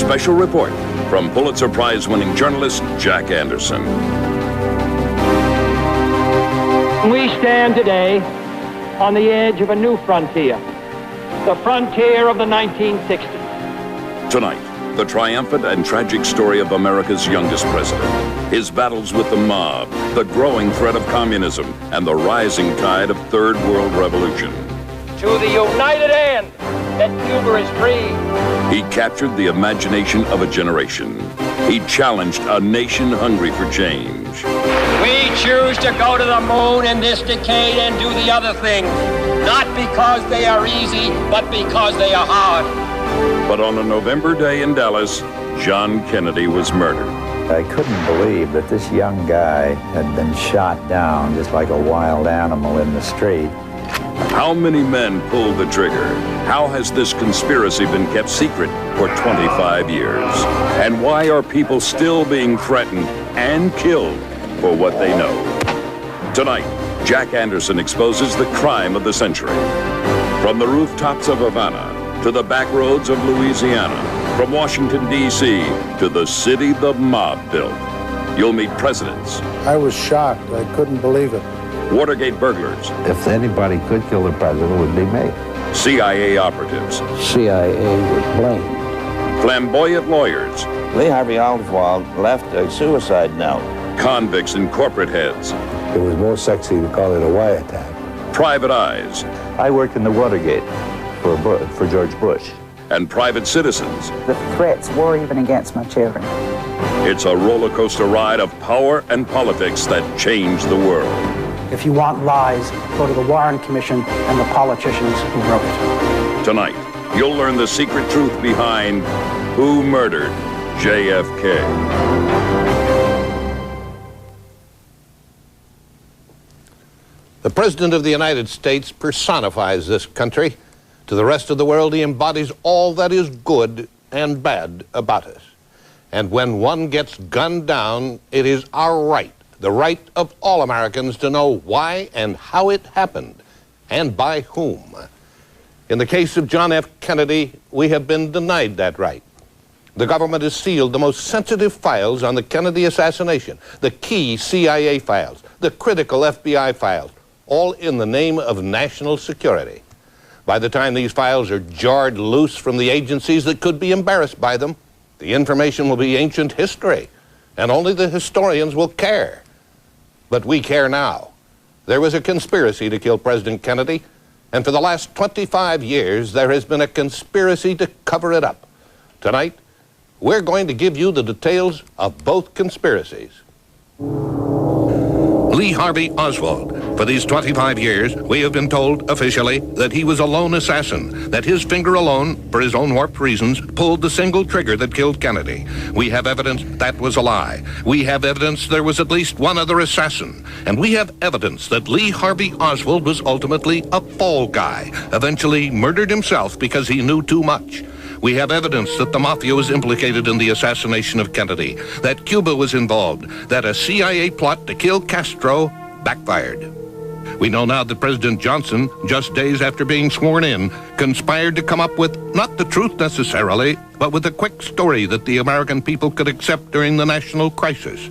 special report from Pulitzer Prize-winning journalist Jack Anderson. We stand today on the edge of a new frontier, the frontier of the 1960s. Tonight, the triumphant and tragic story of America's youngest president, his battles with the mob, the growing threat of communism, and the rising tide of Third World Revolution. To the united end that Cuba is free. He captured the imagination of a generation. He challenged a nation hungry for change. We choose to go to the moon in this decade and do the other things, not because they are easy, but because they are hard. But on a November day in Dallas, John Kennedy was murdered. I couldn't believe that this young guy had been shot down just like a wild animal in the street. How many men pulled the trigger? How has this conspiracy been kept secret for 25 years? And why are people still being threatened and killed for what they know? Tonight, Jack Anderson exposes the crime of the century. From the rooftops of Havana to the back roads of Louisiana, from Washington, D.C. to the city the mob built. You'll meet presidents. I was shocked. I couldn't believe it. Watergate burglars. If anybody could kill the president, it would be me. CIA operatives. CIA was blamed. Flamboyant lawyers. Lee Harvey Oswald left a suicide note. Convicts and corporate heads. It was more sexy to call it a wiretap. Private eyes. I worked in the Watergate for George Bush. And private citizens. The threats were even against my children. It's a roller coaster ride of power and politics that changed the world. If you want lies, go to the Warren Commission and the politicians who wrote it. Tonight, you'll learn the secret truth behind who murdered JFK. The President of the United States personifies this country. To the rest of the world, he embodies all that is good and bad about us. And when one gets gunned down, it is our right, the right of all Americans, to know why and how it happened, and by whom. In the case of John F. Kennedy, we have been denied that right. The government has sealed the most sensitive files on the Kennedy assassination, the key CIA files, the critical FBI files, all in the name of national security. By the time these files are jarred loose from the agencies that could be embarrassed by them, the information will be ancient history, and only the historians will care. But we care now. There was a conspiracy to kill President Kennedy, and for the last 25 years, there has been a conspiracy to cover it up. Tonight, we're going to give you the details of both conspiracies. Lee Harvey Oswald. For these 25 years, we have been told officially that he was a lone assassin, that his finger alone, for his own warped reasons, pulled the single trigger that killed Kennedy. We have evidence that was a lie. We have evidence there was at least one other assassin. And we have evidence that Lee Harvey Oswald was ultimately a fall guy, eventually murdered himself because he knew too much. We have evidence that the mafia was implicated in the assassination of Kennedy, that Cuba was involved, that a CIA plot to kill Castro backfired. We know now that President Johnson, just days after being sworn in, conspired to come up with not the truth necessarily, but with a quick story that the American people could accept during the national crisis.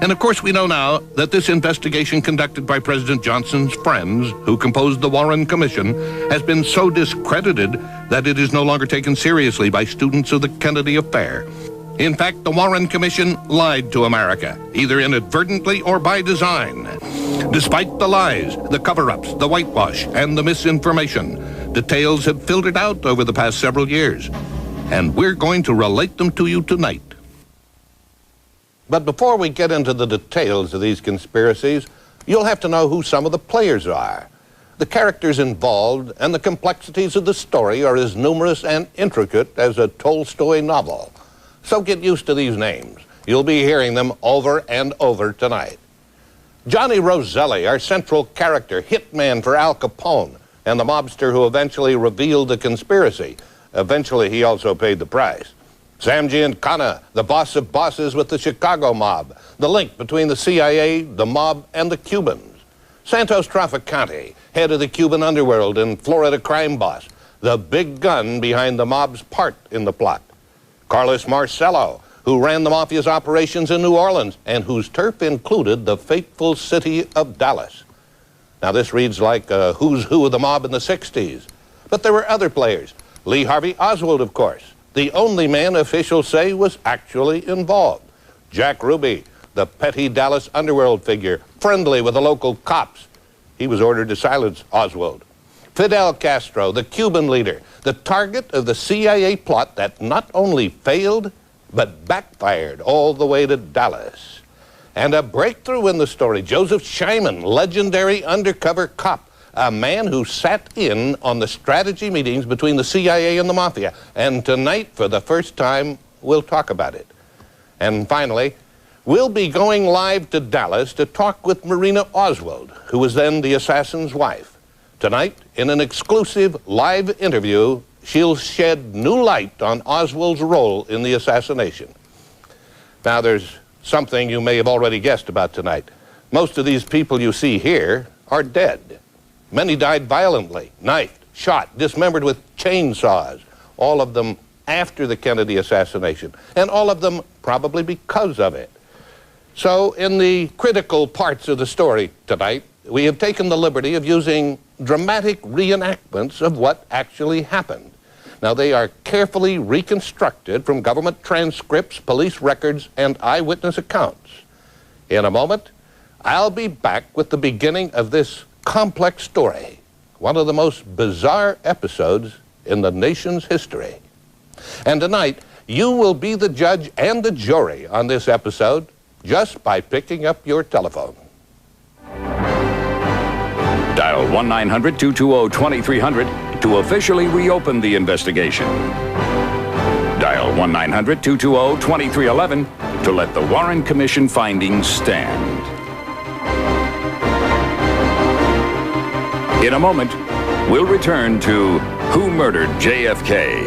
And of course we know now that this investigation conducted by President Johnson's friends, who composed the Warren Commission, has been so discredited that it is no longer taken seriously by students of the Kennedy affair. In fact, the Warren Commission lied to America, either inadvertently or by design. Despite the lies, the cover-ups, the whitewash, and the misinformation, details have filtered out over the past several years, and we're going to relate them to you tonight. But before we get into the details of these conspiracies, you'll have to know who some of the players are. The characters involved and the complexities of the story are as numerous and intricate as a Tolstoy novel. So get used to these names. You'll be hearing them over and over tonight. Johnny Roselli, our central character, hitman for Al Capone, and the mobster who eventually revealed the conspiracy. Eventually, he also paid the price. Sam Giancana, the boss of bosses with the Chicago mob, the link between the CIA, the mob, and the Cubans. Santos Trafficante, head of the Cuban underworld and Florida crime boss, the big gun behind the mob's part in the plot. Carlos Marcello, who ran the mafia's operations in New Orleans and whose turf included the fateful city of Dallas. Now this reads like a who's who of the mob in the 60s. But there were other players. Lee Harvey Oswald, of course, the only man officials say was actually involved. Jack Ruby, the petty Dallas underworld figure, friendly with the local cops. He was ordered to silence Oswald. Fidel Castro, the Cuban leader, the target of the CIA plot that not only failed, but backfired all the way to Dallas. And a breakthrough in the story, Joseph Scheiman, legendary undercover cop, a man who sat in on the strategy meetings between the CIA and the Mafia. And tonight, for the first time, we'll talk about it. And finally, we'll be going live to Dallas to talk with Marina Oswald, who was then the assassin's wife. Tonight, in an exclusive live interview, she'll shed new light on Oswald's role in the assassination. Now, there's something you may have already guessed about tonight. Most of these people you see here are dead. Many died violently, knifed, shot, dismembered with chainsaws, all of them after the Kennedy assassination, and all of them probably because of it. So, in the critical parts of the story tonight, we have taken the liberty of using dramatic reenactments of what actually happened. Now, they are carefully reconstructed from government transcripts, police records, and eyewitness accounts. In a moment, I'll be back with the beginning of this complex story, one of the most bizarre episodes in the nation's history. And tonight, you will be the judge and the jury on this episode just by picking up your telephone. Dial 1-900-220-2300 to officially reopen the investigation. Dial 1-900-220-2311 to let the Warren Commission findings stand. In a moment, we'll return to Who Murdered JFK?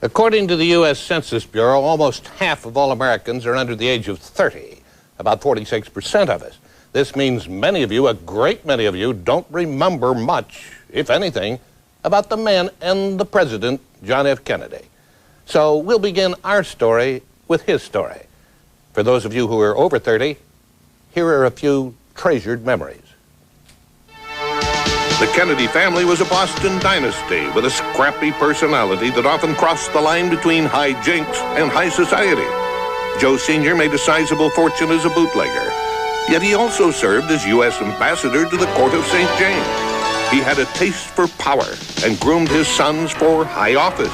According to the U.S. Census Bureau, almost half of all Americans are under the age of 30, about 46% of us. This means many of you, a great many of you, don't remember much, if anything, about the man and the president, John F. Kennedy. So we'll begin our story with his story. For those of you who are over 30, here are a few treasured memories. The Kennedy family was a Boston dynasty with a scrappy personality that often crossed the line between high jinks and high society. Joe Sr. made a sizable fortune as a bootlegger, yet he also served as U.S. ambassador to the court of St. James. He had a taste for power and groomed his sons for high office.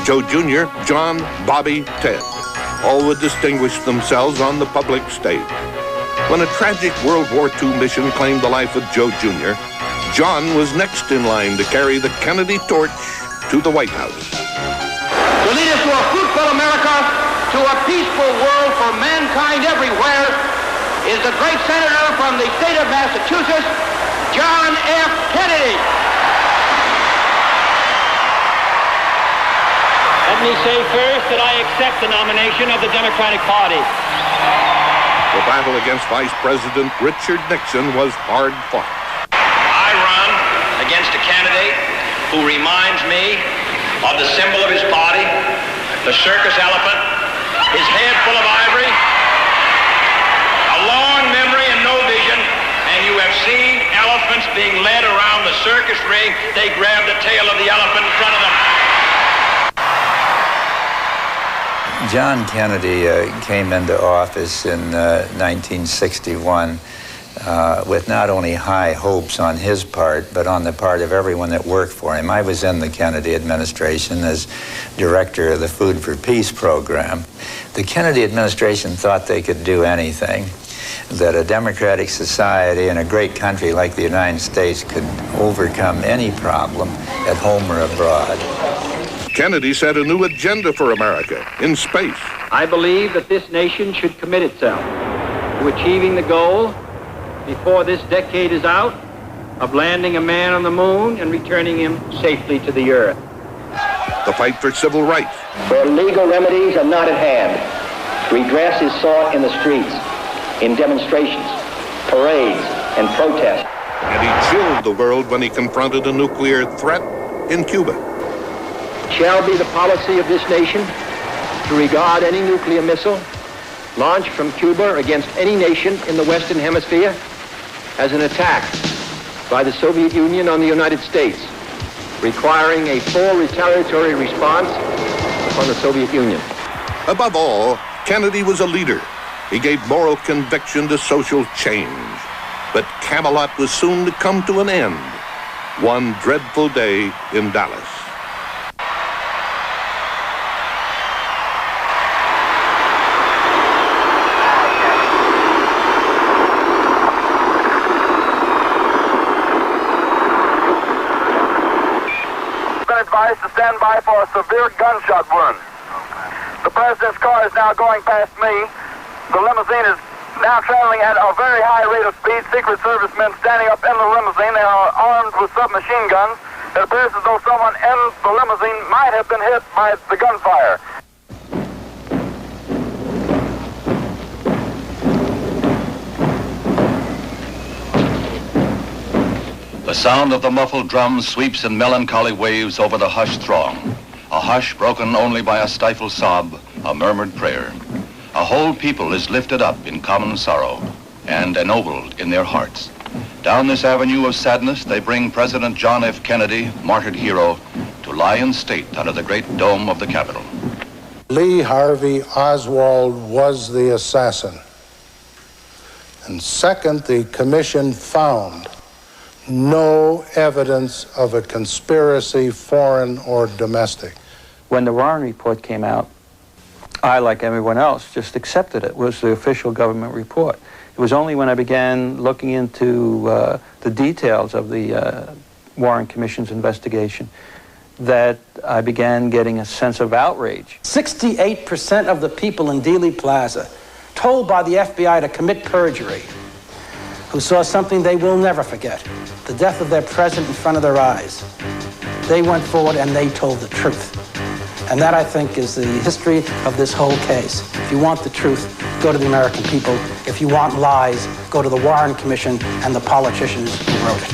Joe Jr., John, Bobby, Ted, all would distinguish themselves on the public stage. When a tragic World War II mission claimed the life of Joe Jr., John was next in line to carry the Kennedy torch to the White House. To lead us to a fruitful America, to a peaceful world for mankind everywhere, is the great senator from the state of Massachusetts, John F. Kennedy. Let me say first that I accept the nomination of the Democratic Party. The battle against Vice President Richard Nixon was hard fought. I run against a candidate who reminds me of the symbol of his party, the circus elephant, his head full of ivory, a long memory and no vision, and you have seen elephants being led around the circus ring. They grab the tail of the elephant in front of them. John Kennedy came into office in 1961 with not only high hopes on his part, but on the part of everyone that worked for him. I was in the Kennedy administration as director of the Food for Peace program. The Kennedy administration thought they could do anything, that a democratic society and a great country like the United States could overcome any problem at home or abroad. Kennedy set a new agenda for America in space. I believe that this nation should commit itself to achieving the goal before this decade is out of landing a man on the moon and returning him safely to the earth. The fight for civil rights. Where legal remedies are not at hand, Redress is sought in the streets, in demonstrations, parades, and protests. And he chilled the world when he confronted a nuclear threat in Cuba. Shall be the policy of this nation to regard any nuclear missile launched from Cuba against any nation in the Western Hemisphere as an attack by the Soviet Union on the United States, requiring a full retaliatory response upon the Soviet Union. Above all, Kennedy was a leader. He gave moral conviction to social change. But Camelot was soon to come to an end. One dreadful day in Dallas. Advised to stand by for a severe gunshot wound. The president's car is now going past me. The limousine is now traveling at a very high rate of speed. Secret Service men standing up in the limousine. They are armed with submachine guns. It appears as though someone in the limousine might have been hit by the gunfire. The sound of the muffled drums sweeps in melancholy waves over the hushed throng. A hush broken only by a stifled sob, a murmured prayer. A whole people is lifted up in common sorrow and ennobled in their hearts. Down this avenue of sadness, they bring President John F. Kennedy, martyred hero, to lie in state under the great dome of the Capitol. Lee Harvey Oswald was the assassin. And second, the commission found no evidence of a conspiracy, foreign or domestic. When the Warren report came out, I, like everyone else, just accepted it. It was the official government report. It was only when I began looking into the details of the Warren Commission's investigation that I began getting a sense of outrage. 68% of the people in Dealey Plaza, told by the FBI to commit perjury, who saw something they will never forget, the death of their president in front of their eyes. They went forward and they told the truth. And that, I think, is the history of this whole case. If you want the truth, go to the American people. If you want lies, go to the Warren Commission and the politicians who wrote it.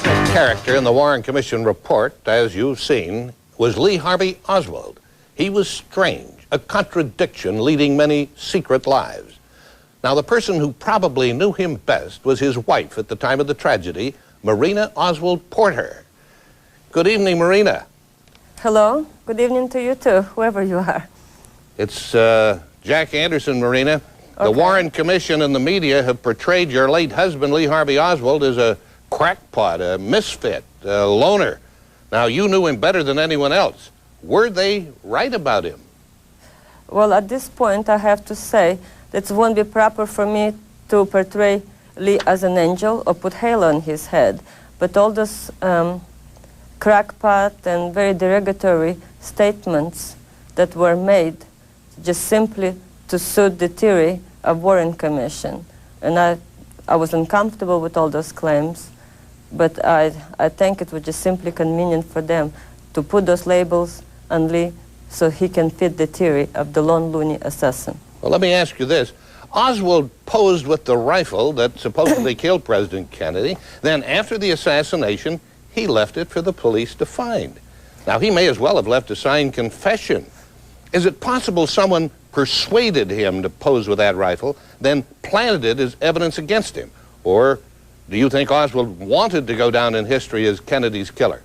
The character in the Warren Commission report, as you've seen, was Lee Harvey Oswald. He was strange, a contradiction leading many secret lives. Now, the person who probably knew him best was his wife at the time of the tragedy, Marina Oswald Porter. Good evening, Marina. Hello. Good evening to you too, whoever you are. It's Jack Anderson, Marina. Okay. The Warren Commission and the media have portrayed your late husband, Lee Harvey Oswald, as a crackpot, a misfit, a loner. Now, you knew him better than anyone else. Were they right about him? Well, at this point, I have to say that it won't be proper for me to portray Lee as an angel or put halo on his head. But all those crackpot and very derogatory statements that were made just simply to suit the theory of Warren Commission. And I was uncomfortable with all those claims, but I think it was just simply convenient for them to put those labels on Lee so he can fit the theory of the lone loony assassin. Well, let me ask you this. Oswald posed with the rifle that supposedly killed President Kennedy. Then after the assassination, he left it for the police to find. Now, he may as well have left a signed confession. Is it possible someone persuaded him to pose with that rifle, then planted it as evidence against him? Or do you think Oswald wanted to go down in history as Kennedy's killer?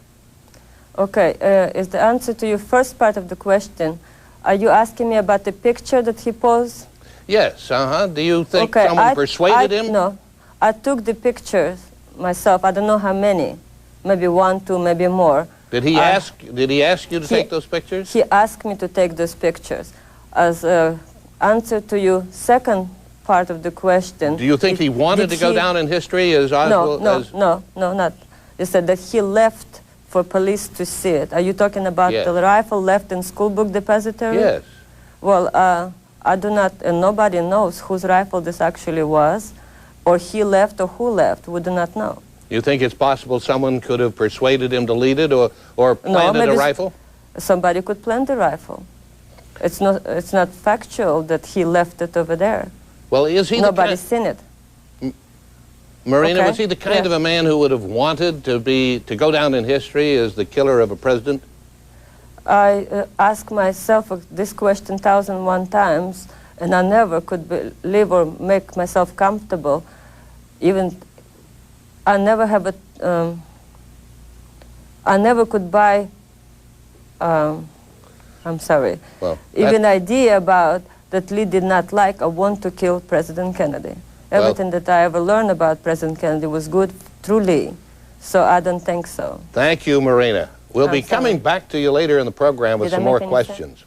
Okay, is the answer to your first part of the question, are you asking me about the picture that he posed? Yes, Do you think someone persuaded him? No, I took the pictures myself. I don't know how many, maybe 1, 2, maybe more. Did he ask you to take those pictures? He asked me to take those pictures. As an answer to your second part of the question. Do you think he wanted to go down in history as Oswald? No, not. You said that he left for police to see it. Are you talking about the rifle left in school book depository? Yes. Well, I do not, and nobody knows whose rifle this actually was, or he left or who left. We do not know. You think it's possible someone could have persuaded him to lead it or planted a rifle? Somebody could plant the rifle. It's not factual that he left it over there. Well, is he Nobody's seen it. Marina, Okay. was he the kind of a man who would have wanted to go down in history as the killer of a president? I ask myself this question 1,001 times, and I never could believe or make myself comfortable. Even I never have a. I never could buy. I'm sorry. Well, even idea about that Lee did not like or want to kill President Kennedy. Everything that I ever learned about President Kennedy was good through Lee, so I don't think so. Thank you, Marina. We'll be coming back to you later in the program with Did I some more make any questions.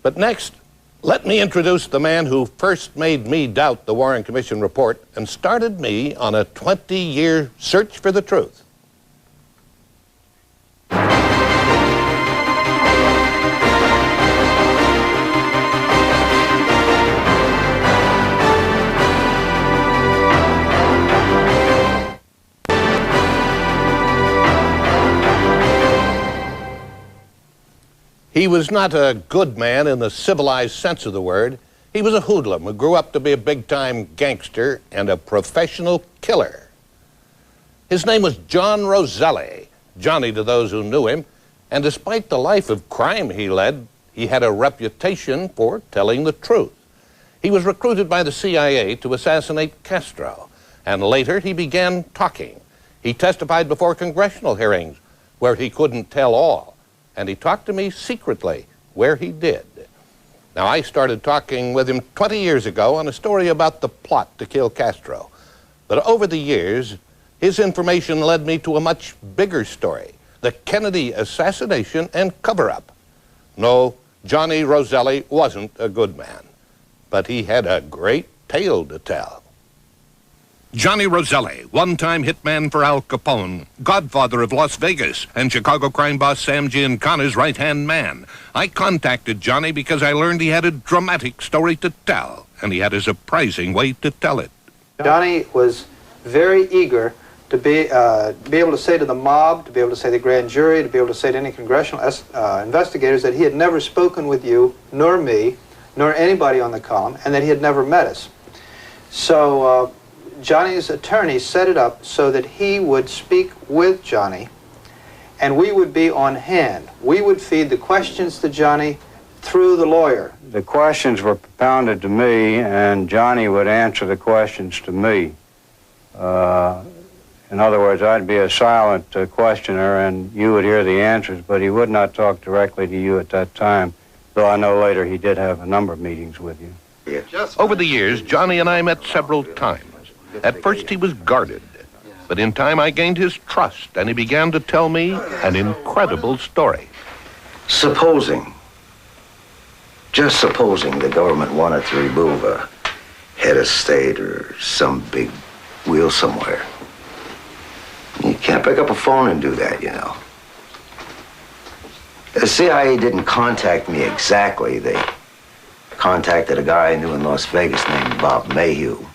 But next, let me introduce the man who first made me doubt the Warren Commission report and started me on a 20-year search for the truth. He was not a good man in the civilized sense of the word. He was a hoodlum who grew up to be a big-time gangster and a professional killer. His name was John Roselli, Johnny to those who knew him, and despite the life of crime he led, he had a reputation for telling the truth. He was recruited by the CIA to assassinate Castro, and later he began talking. He testified before congressional hearings where he couldn't tell all. And he talked to me secretly where he did. Now, I started talking with him 20 years ago on a story about the plot to kill Castro. But over the years, his information led me to a much bigger story, the Kennedy assassination and cover-up. No, Johnny Roselli wasn't a good man, but he had a great tale to tell. Johnny Roselli, one-time hitman for Al Capone, godfather of Las Vegas, and Chicago crime boss Sam Giancana's right-hand man. I contacted Johnny because I learned he had a dramatic story to tell, and he had a surprising way to tell it. Johnny was very eager to be able to say to the mob, to be able to say to the grand jury, to be able to say to any congressional investigators that he had never spoken with you, nor me, nor anybody on the column, and that he had never met us. So Johnny's attorney set it up so that he would speak with Johnny, and we would be on hand. We would feed the questions to Johnny through the lawyer. The questions were propounded to me, and Johnny would answer the questions to me. In other words, I'd be a silent questioner, and you would hear the answers, but he would not talk directly to you at that time, though I know later he did have a number of meetings with you. Over the years, Johnny and I met several times. At first he was guarded, but in time I gained his trust, and he began to tell me an incredible story. Just supposing the government wanted to remove a head of state or some big wheel somewhere. You can't pick up a phone and do that, you know. The CIA didn't contact me exactly. They contacted a guy I knew in Las Vegas named Bob Mayhew.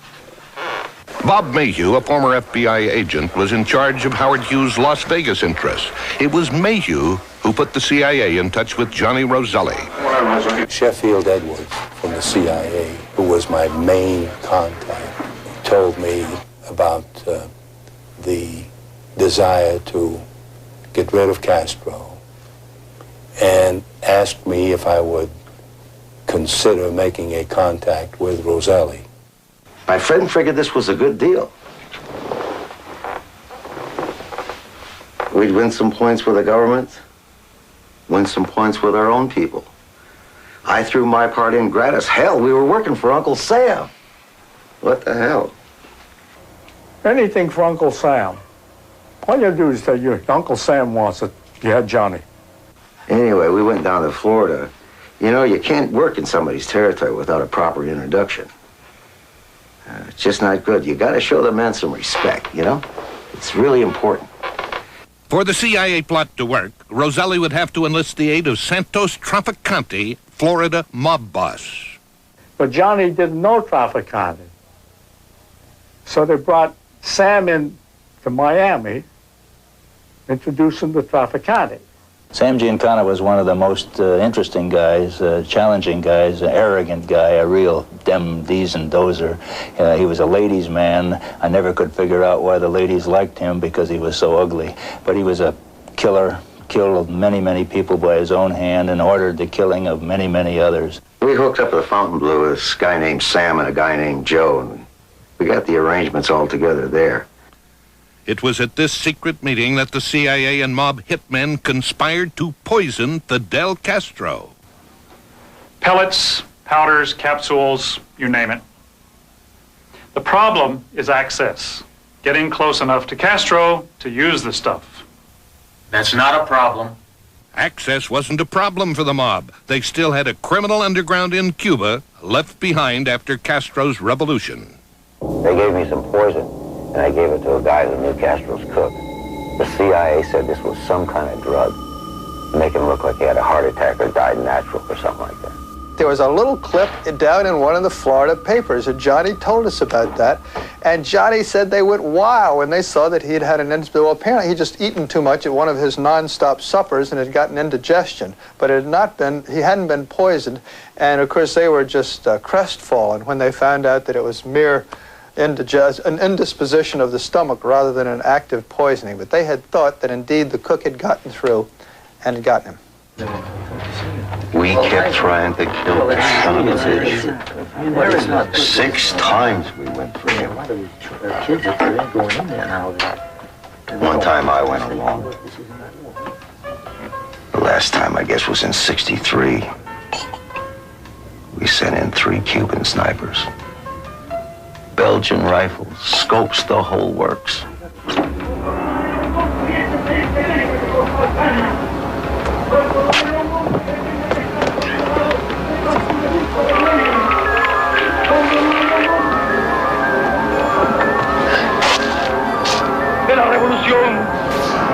Bob Mayhew, a former FBI agent, was in charge of Howard Hughes' Las Vegas interests. It was Mayhew who put the CIA in touch with Johnny Roselli. Sheffield Edwards from the CIA, who was my main contact, told me about the desire to get rid of Castro and asked me if I would consider making a contact with Roselli. My friend figured this was a good deal. We'd win some points with the government, win some points with our own people. I threw my part in gratis. Hell, we were working for Uncle Sam. What the hell? Anything for Uncle Sam. All you do is tell your Uncle Sam wants it. You had Johnny. Anyway, we went down to Florida. You know, you can't work in somebody's territory without a proper introduction. It's just not good. You got to show the man some respect, you know? It's really important. For the CIA plot to work, Roselli would have to enlist the aid of Santos Trafficante, Florida mob boss. But Johnny didn't know Trafficante. So they brought Sam in to Miami, introduced him to Trafficante. Sam Giancana was one of the most interesting guys, challenging guys, an arrogant guy, a real dem and dozer. He was a ladies' man. I never could figure out why the ladies liked him because he was so ugly. But he was a killer, killed many, many people by his own hand and ordered the killing of many, many others. We hooked up the Fontainebleau with this guy named Sam and a guy named Joe, and we got the arrangements all together there. It was at this secret meeting that the CIA and mob hitmen conspired to poison Fidel Castro. Pellets, powders, capsules, you name it. The problem is access. Getting close enough to Castro to use the stuff. That's not a problem. Access wasn't a problem for the mob. They still had a criminal underground in Cuba left behind after Castro's revolution. They gave me some poison, and I gave it to a guy who knew Castro's cook. The CIA said this was some kind of drug, make him look like he had a heart attack or died natural or something like that. There was a little clip down in one of the Florida papers, and Johnny told us about that. And Johnny said they went wild when they saw that he had had an indigestion. Well, apparently he'd just eaten too much at one of his non-stop suppers and had gotten indigestion. But it had not been, he hadn't been poisoned. And of course they were just crestfallen when they found out that it was mere an indisposition of the stomach rather than an active poisoning. But they had thought that indeed the cook had gotten through and had gotten him. We kept trying to kill that son of a bitch. 6 times we went for him. One time I went alone. The last time, I guess, was in '63. We sent in 3 Cuban snipers. Belgian rifles, scopes, the whole works. De la revolución,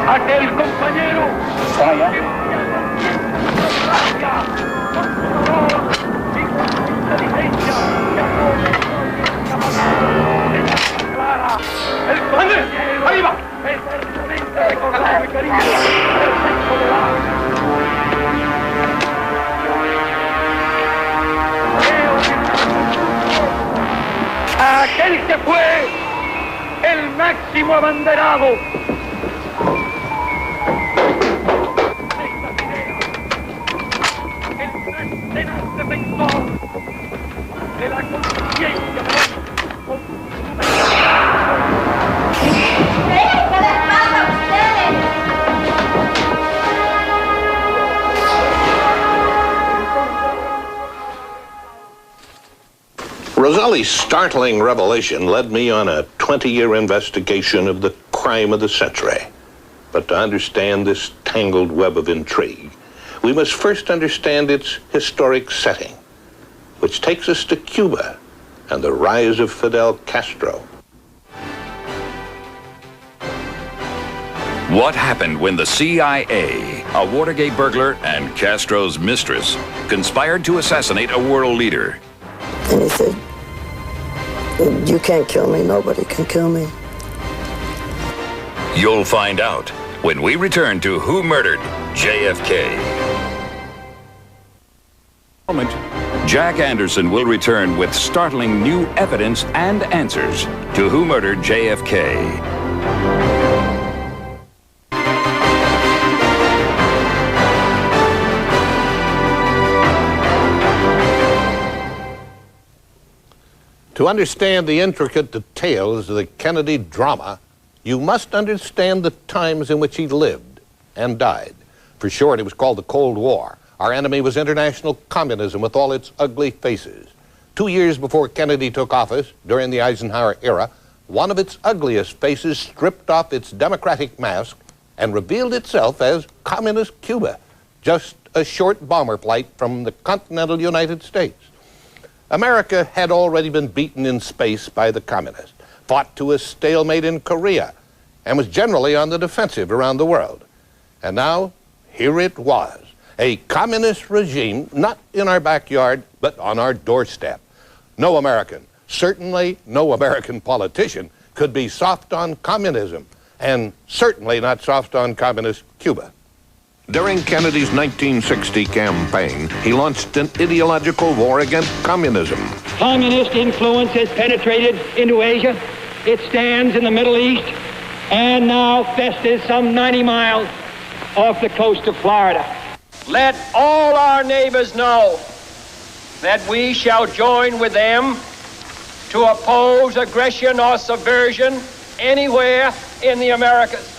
aquel compañero. Ahí va. Aquel que fue el máximo abanderado. El tenaz defensor de la conciencia. Roselli's startling revelation led me on a 20-year investigation of the crime of the century. But to understand this tangled web of intrigue, we must first understand its historic setting, which takes us to Cuba and the rise of Fidel Castro. What happened when the CIA, a Watergate burglar and Castro's mistress, conspired to assassinate a world leader? And he said, "You can't kill me, nobody can kill me." You'll find out when we return to Who Murdered JFK. Jack Anderson will return with startling new evidence and answers to Who Murdered JFK. To understand the intricate details of the Kennedy drama, you must understand the times in which he lived and died. For short, it was called the Cold War. Our enemy was international communism with all its ugly faces. 2 years before Kennedy took office, during the Eisenhower era, one of its ugliest faces stripped off its democratic mask and revealed itself as Communist Cuba, just a short bomber flight from the continental United States. America had already been beaten in space by the communists, fought to a stalemate in Korea, and was generally on the defensive around the world. And now, here it was, a communist regime, not in our backyard, but on our doorstep. No American, certainly no American politician, could be soft on communism, and certainly not soft on communist Cuba. During Kennedy's 1960 campaign, he launched an ideological war against communism. Communist influence has penetrated into Asia. It stands in the Middle East and now festers some 90 miles off the coast of Florida. Let all our neighbors know that we shall join with them to oppose aggression or subversion anywhere in the Americas.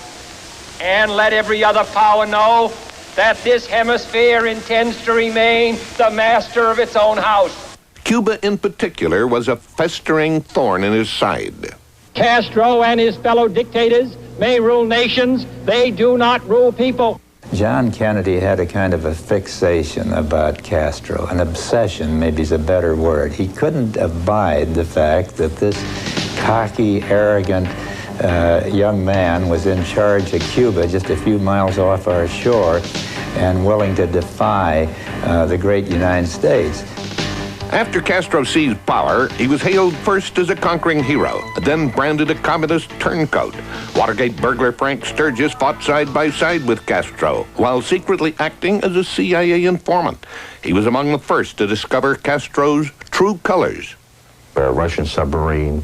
And let every other power know that this hemisphere intends to remain the master of its own house. Cuba in particular was a festering thorn in his side. Castro and his fellow dictators may rule nations, they do not rule people. John Kennedy had a kind of a fixation about Castro, an obsession maybe is a better word. He couldn't abide the fact that this cocky, arrogant young man was in charge of Cuba just a few miles off our shore and willing to defy the great United States. After Castro seized power, he was hailed first as a conquering hero, then branded a communist turncoat. Watergate burglar Frank Sturgis fought side by side with Castro while secretly acting as a CIA informant. He was among the first to discover Castro's true colors. A Russian submarine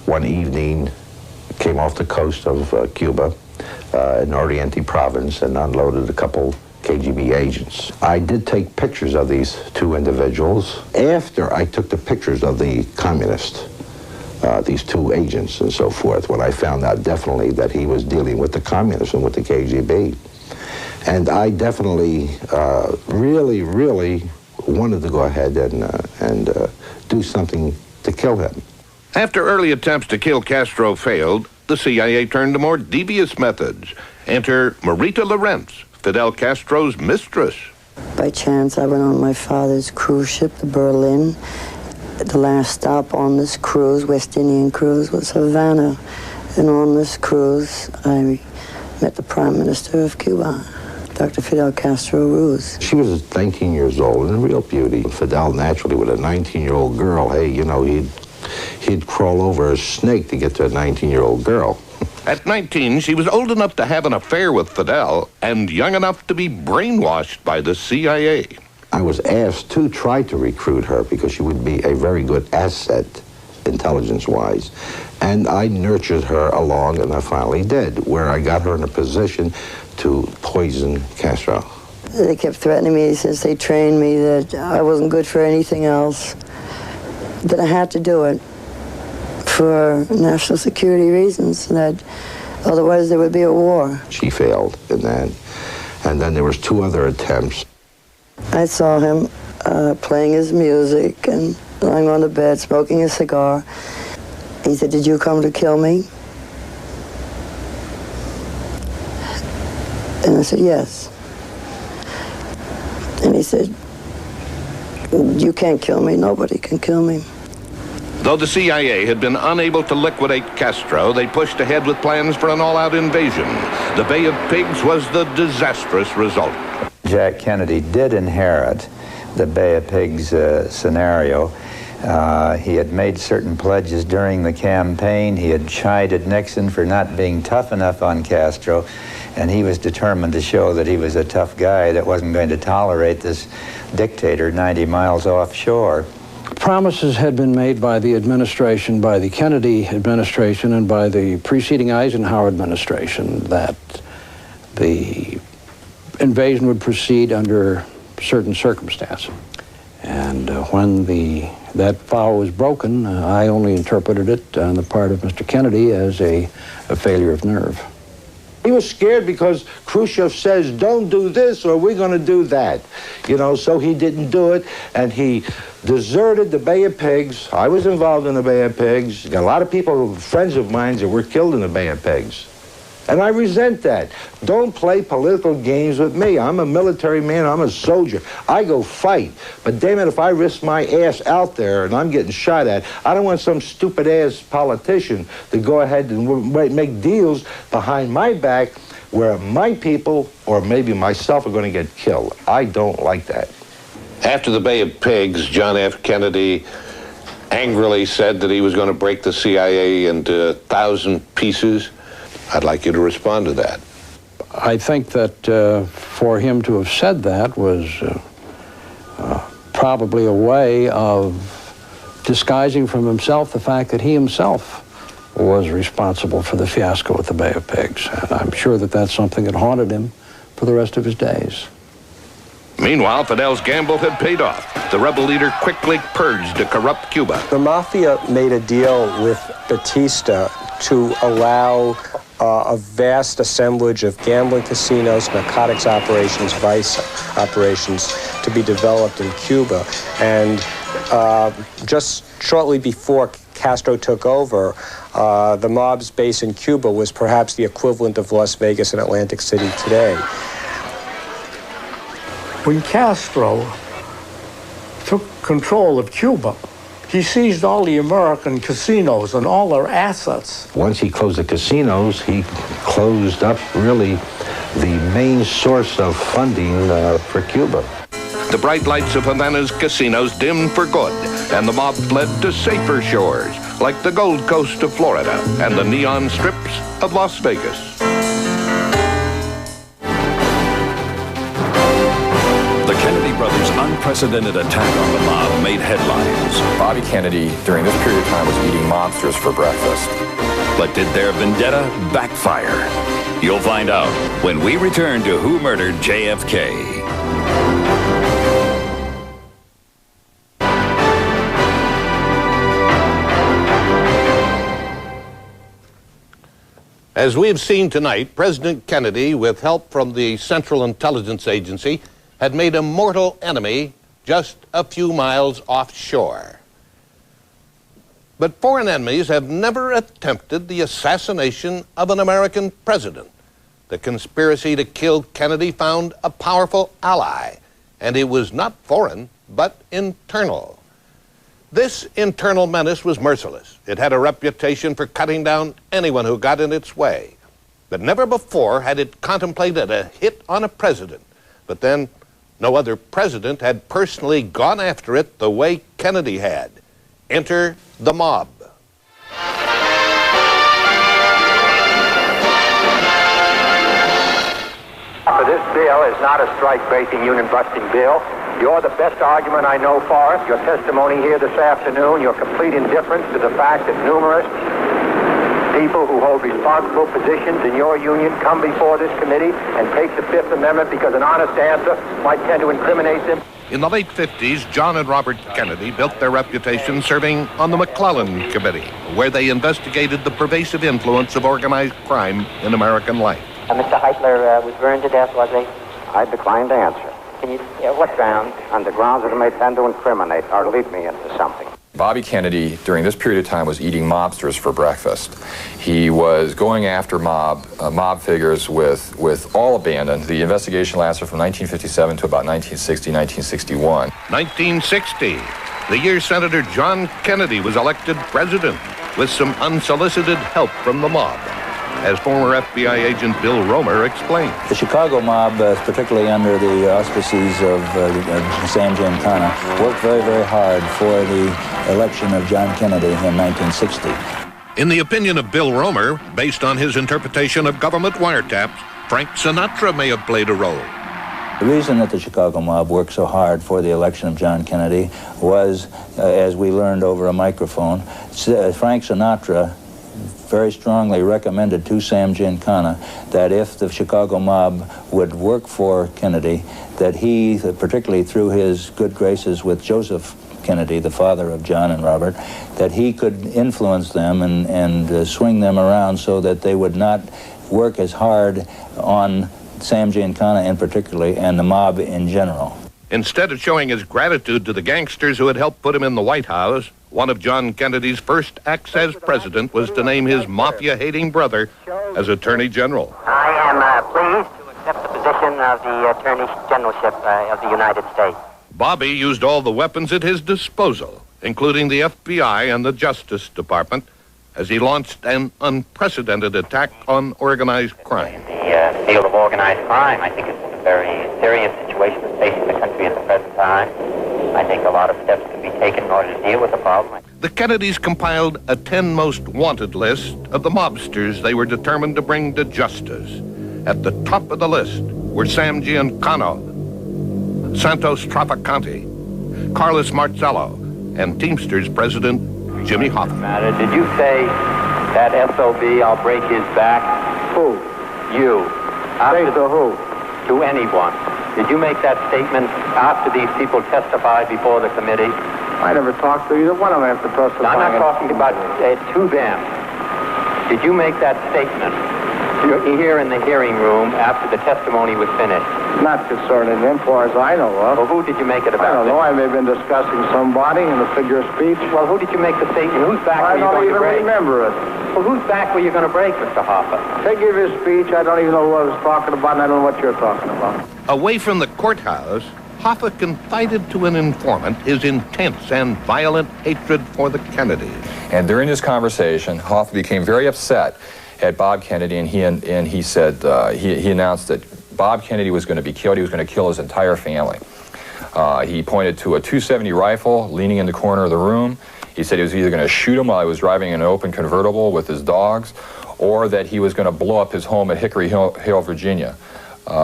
one evening came off the coast of Cuba in Oriente province and unloaded a couple KGB agents. I did take pictures of these two individuals. After I took the pictures of the communist, these two agents and so forth, when I found out definitely that he was dealing with the communists and with the KGB. And I definitely really wanted to go ahead and do something to kill him. After early attempts to kill Castro failed, the CIA turned to more devious methods. Enter Marita Lorenz, Fidel Castro's mistress. By chance, I went on my father's cruise ship to Berlin. The last stop on this cruise, West Indian cruise, was Havana. And on this cruise, I met the Prime Minister of Cuba, Dr. Fidel Castro Ruz. She was 19 years old and a real beauty. Fidel, naturally, with a 19-year-old girl, hey, you know, he'd crawl over a snake to get to a 19-year-old girl. At 19, she was old enough to have an affair with Fidel and young enough to be brainwashed by the CIA. I was asked to try to recruit her because she would be a very good asset, intelligence-wise. And I nurtured her along, and I finally did, where I got her in a position to poison Castro. They kept threatening me since they trained me that I wasn't good for anything else, that I had to do it for national security reasons, that otherwise there would be a war. She failed in that. And then there was two other attempts. I saw him playing his music and lying on the bed, smoking a cigar. He said, "Did you come to kill me?" And I said, "Yes." And he said, "You can't kill me. Nobody can kill me." Though the CIA had been unable to liquidate Castro, they pushed ahead with plans for an all-out invasion. The Bay of Pigs was the disastrous result. Jack Kennedy did inherit the Bay of Pigs scenario. He had made certain pledges during the campaign. He had chided Nixon for not being tough enough on Castro, and he was determined to show that he was a tough guy that wasn't going to tolerate this dictator 90 miles offshore. Promises had been made by the administration, by the Kennedy administration, and by the preceding Eisenhower administration that the invasion would proceed under certain circumstances. And when that vow was broken, I only interpreted it on the part of Mr. Kennedy as a failure of nerve. He was scared because Khrushchev says, don't do this or we're going to do that. You know, so he didn't do it, and he deserted the Bay of Pigs. I was involved in the Bay of Pigs. Got a lot of people, friends of mine, that were killed in the Bay of Pigs. And I resent that. Don't play political games with me. I'm a military man. I'm a soldier. I go fight. But damn it, if I risk my ass out there and I'm getting shot at, I don't want some stupid-ass politician to go ahead and make deals behind my back where my people or maybe myself are going to get killed. I don't like that. After the Bay of Pigs, John F. Kennedy angrily said that he was going to break the CIA into 1,000 pieces. I'd like you to respond to that. I think that for him to have said that was probably a way of disguising from himself the fact that he himself was responsible for the fiasco at the Bay of Pigs. And I'm sure that that's something that haunted him for the rest of his days. Meanwhile, Fidel's gamble had paid off. The rebel leader quickly purged a corrupt Cuba. The Mafia made a deal with Batista to allow a vast assemblage of gambling casinos, narcotics operations, vice operations to be developed in Cuba. And just shortly before Castro took over, the mob's base in Cuba was perhaps the equivalent of Las Vegas and Atlantic City today. When Castro took control of Cuba, he seized all the American casinos and all their assets. Once he closed the casinos, he closed up really the main source of funding for Cuba. The bright lights of Havana's casinos dimmed for good, and the mob fled to safer shores, like the Gold Coast of Florida and the neon strips of Las Vegas. The Kennedy brothers' unprecedented attack on the mob made headlines. Bobby Kennedy, during this period of time, was eating monsters for breakfast. But did their vendetta backfire? You'll find out when we return to Who Murdered JFK. As we've seen tonight, President Kennedy, with help from the Central Intelligence Agency, had made a mortal enemy just a few miles offshore. But foreign enemies have never attempted the assassination of an American president. The conspiracy to kill Kennedy found a powerful ally, and it was not foreign, but internal. This internal menace was merciless. It had a reputation for cutting down anyone who got in its way. But never before had it contemplated a hit on a president. But then, no other president had personally gone after it the way Kennedy had. Enter the mob. This bill is not a strike-breaking, union-busting bill. You're the best argument I know for it. Your testimony here this afternoon, your complete indifference to the fact that numerous people who hold responsible positions in your union come before this committee and take the Fifth Amendment because an honest answer might tend to incriminate them. In the late 50s, John and Robert Kennedy built their reputation serving on the McClellan Committee, where they investigated the pervasive influence of organized crime in American life. Mr. Heitler was burned to death, was he? I decline to answer. Can you, what grounds? On the grounds that it may tend to incriminate or lead me into something. Bobby Kennedy, during this period of time, was eating mobsters for breakfast. He was going after mob figures with all abandon. The investigation lasted from 1957 to about 1960, 1961. 1960, the year Senator John Kennedy was elected president with some unsolicited help from the mob, as former FBI agent Bill Romer explained. The Chicago mob, particularly under the auspices of Sam Giancana, worked very, very hard for the election of John Kennedy in 1960. In the opinion of Bill Romer, based on his interpretation of government wiretaps, Frank Sinatra may have played a role. The reason that the Chicago mob worked so hard for the election of John Kennedy was, as we learned over a microphone, Frank Sinatra very strongly recommended to Sam Giancana that if the Chicago mob would work for Kennedy, that he, particularly through his good graces with Joseph Kennedy, the father of John and Robert, that he could influence them and swing them around so that they would not work as hard on Sam Giancana in particular and the mob in general. Instead of showing his gratitude to the gangsters who had helped put him in the White House, one of John Kennedy's first acts as president was to name his mafia-hating brother as Attorney General. I am pleased to accept the position of the Attorney Generalship of the United States. Bobby used all the weapons at his disposal, including the FBI and the Justice Department, as he launched an unprecedented attack on organized crime. The field of organized crime, I think it's a very serious situation that's facing the country at the present time. I think a lot of steps can be taken in order to deal with the problem. The Kennedys compiled a 10 most wanted list of the mobsters they were determined to bring to justice. At the top of the list were Sam Giancana, Santos Trafficante, Carlos Marcello, and Teamsters President Jimmy Hoffa. Did you say that SOB, I'll break his back? Who? You. Say to who? To anyone. Did you make that statement after these people testified before the committee? I never talked to either one of them after testifying. No, I'm not talking about to them. Did you make that statement here in the hearing room after the testimony was finished? Not concerning them, as far as I know of. Well, who did you make it about? I don't know. I may have been discussing somebody in a figure of speech. Well, who did you make the statement? Whose back were you going to break? I don't even remember it. Well, whose back were you going to break, Mr. Hoffa? Figure of his speech, I don't even know who I was talking about, and I don't know what you're talking about. Away from the courthouse, Hoffa confided to an informant his intense and violent hatred for the Kennedys. And during this conversation, Hoffa became very upset at Bob Kennedy, and he said, he announced that Bob Kennedy was going to be killed. He was going to kill his entire family. He pointed to a .270 rifle leaning in the corner of the room. He said he was either going to shoot him while he was driving an open convertible with his dogs, or that he was going to blow up his home at Hickory Hill, Virginia,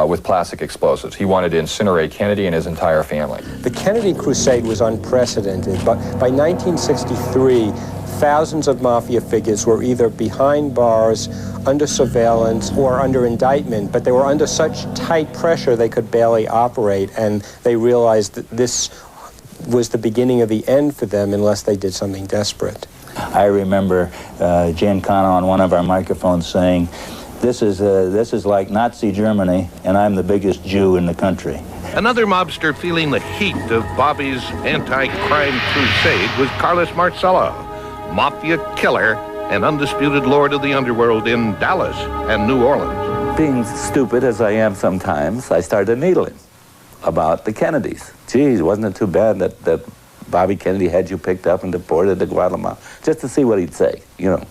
with plastic explosives. He wanted to incinerate Kennedy and his entire family. The Kennedy crusade was unprecedented, but by 1963, thousands of mafia figures were either behind bars, under surveillance, or under indictment, but they were under such tight pressure they could barely operate, and they realized that this was the beginning of the end for them unless they did something desperate. I remember Giancana on one of our microphones saying, this is like Nazi Germany, and I'm the biggest Jew in the country. Another mobster feeling the heat of Bobby's anti-crime crusade was Carlos Marcello, mafia killer and undisputed lord of the underworld in Dallas and New Orleans. Being stupid as I am sometimes, I started needling about the Kennedys. Geez, wasn't it too bad that Bobby Kennedy had you picked up and deported to Guatemala? Just to see what he'd say, you know.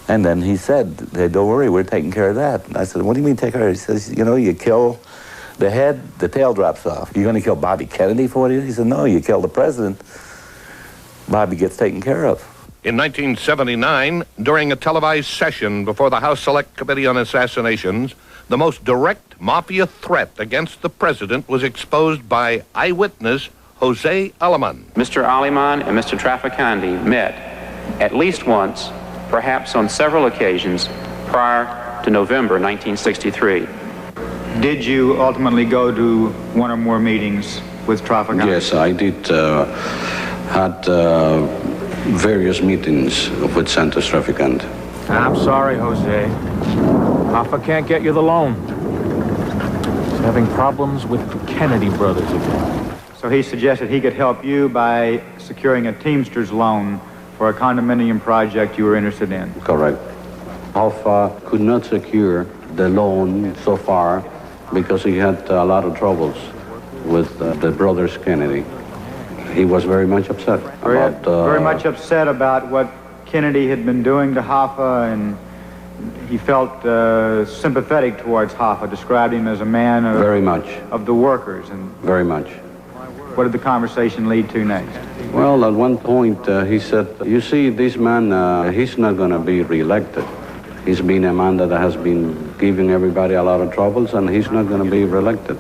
And then he said, hey, don't worry, we're taking care of that. And I said, what do you mean take care of it? He says, you know, you kill the head, the tail drops off. You're going to kill Bobby Kennedy for what he did? He said, no, you kill the president, Bobby gets taken care of. In 1979, during a televised session before the House Select Committee on Assassinations, the most direct mafia threat against the president was exposed by eyewitness Jose Aleman. Mr. Aleman and Mr. Trafficante met at least once, perhaps on several occasions, prior to November 1963. Did you ultimately go to one or more meetings with Trafficante? Yes, I did. Had various meetings with Santos Trafficante. I'm sorry, Jose. Hoffa can't get you the loan. He's having problems with the Kennedy brothers again. So he suggested he could help you by securing a Teamsters loan for a condominium project you were interested in. Correct. Hoffa could not secure the loan so far because he had a lot of troubles with the brothers Kennedy. He was very much upset very much upset about what Kennedy had been doing to Hoffa, and he felt sympathetic towards Hoffa, described him as a man of, very much of the workers. And very much. What did the conversation lead to next? Well, at one point he said, you see, this man, he's not going to be reelected. He's been a man that has been giving everybody a lot of troubles, and he's not going to be reelected.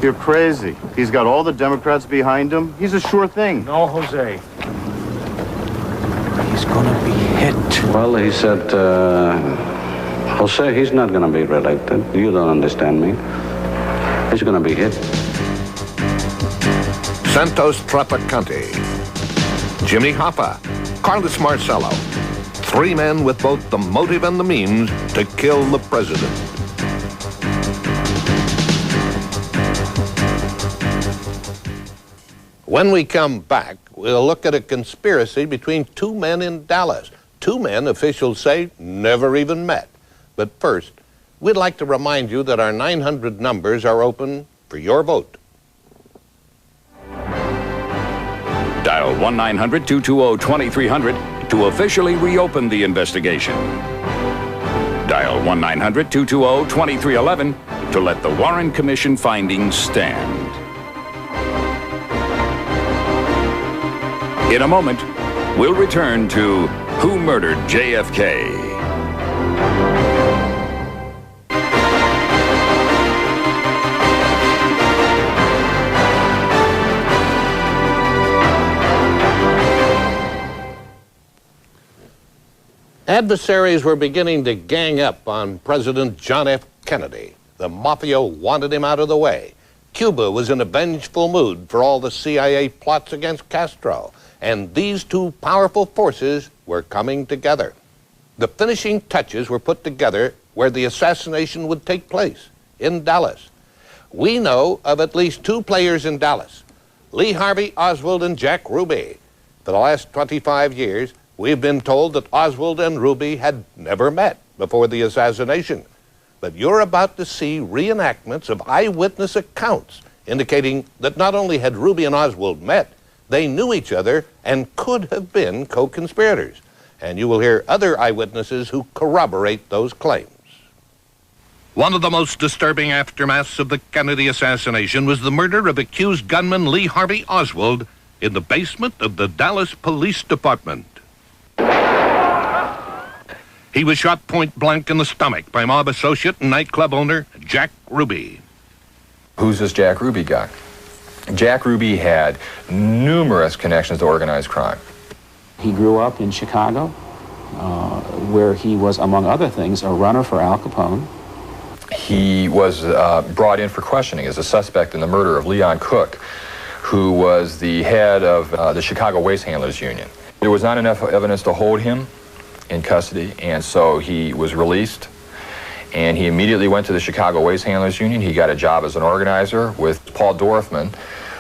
You're crazy. He's got all the Democrats behind him. He's a sure thing. No, Jose. He's going to be hit. Well, he said, Jose, he's not going to be reelected. You don't understand me. He's going to be hit. Santos Trafficante, Jimmy Hoffa, Carlos Marcello. Three men with both the motive and the means to kill the president. When we come back, we'll look at a conspiracy between two men in Dallas. Two men officials say never even met. But first, we'd like to remind you that our 900 numbers are open for your vote. Dial 1-900-220-2300 to officially reopen the investigation. Dial 1-900-220-2311 to let the Warren Commission findings stand. In a moment, we'll return to Who Murdered JFK? Adversaries were beginning to gang up on President John F. Kennedy. The mafia wanted him out of the way. Cuba was in a vengeful mood for all the CIA plots against Castro, and these two powerful forces were coming together. The finishing touches were put together where the assassination would take place, in Dallas. We know of at least two players in Dallas, Lee Harvey Oswald and Jack Ruby. For the last 25 years, we've been told that Oswald and Ruby had never met before the assassination. But you're about to see reenactments of eyewitness accounts indicating that not only had Ruby and Oswald met, they knew each other and could have been co-conspirators. And you will hear other eyewitnesses who corroborate those claims. One of the most disturbing aftermaths of the Kennedy assassination was the murder of accused gunman Lee Harvey Oswald in the basement of the Dallas Police Department. He was shot point blank in the stomach by mob associate and nightclub owner Jack Ruby. Who's this Jack Ruby guy? Jack Ruby had numerous connections to organized crime. He grew up in Chicago, where he was, among other things, a runner for Al Capone. He was brought in for questioning as a suspect in the murder of Leon Cook, who was the head of the Chicago Waste Handlers Union. There was not enough evidence to hold him in custody, and so he was released, and he immediately went to the Chicago Waste Handlers Union. He got a job as an organizer with Paul Dorfman,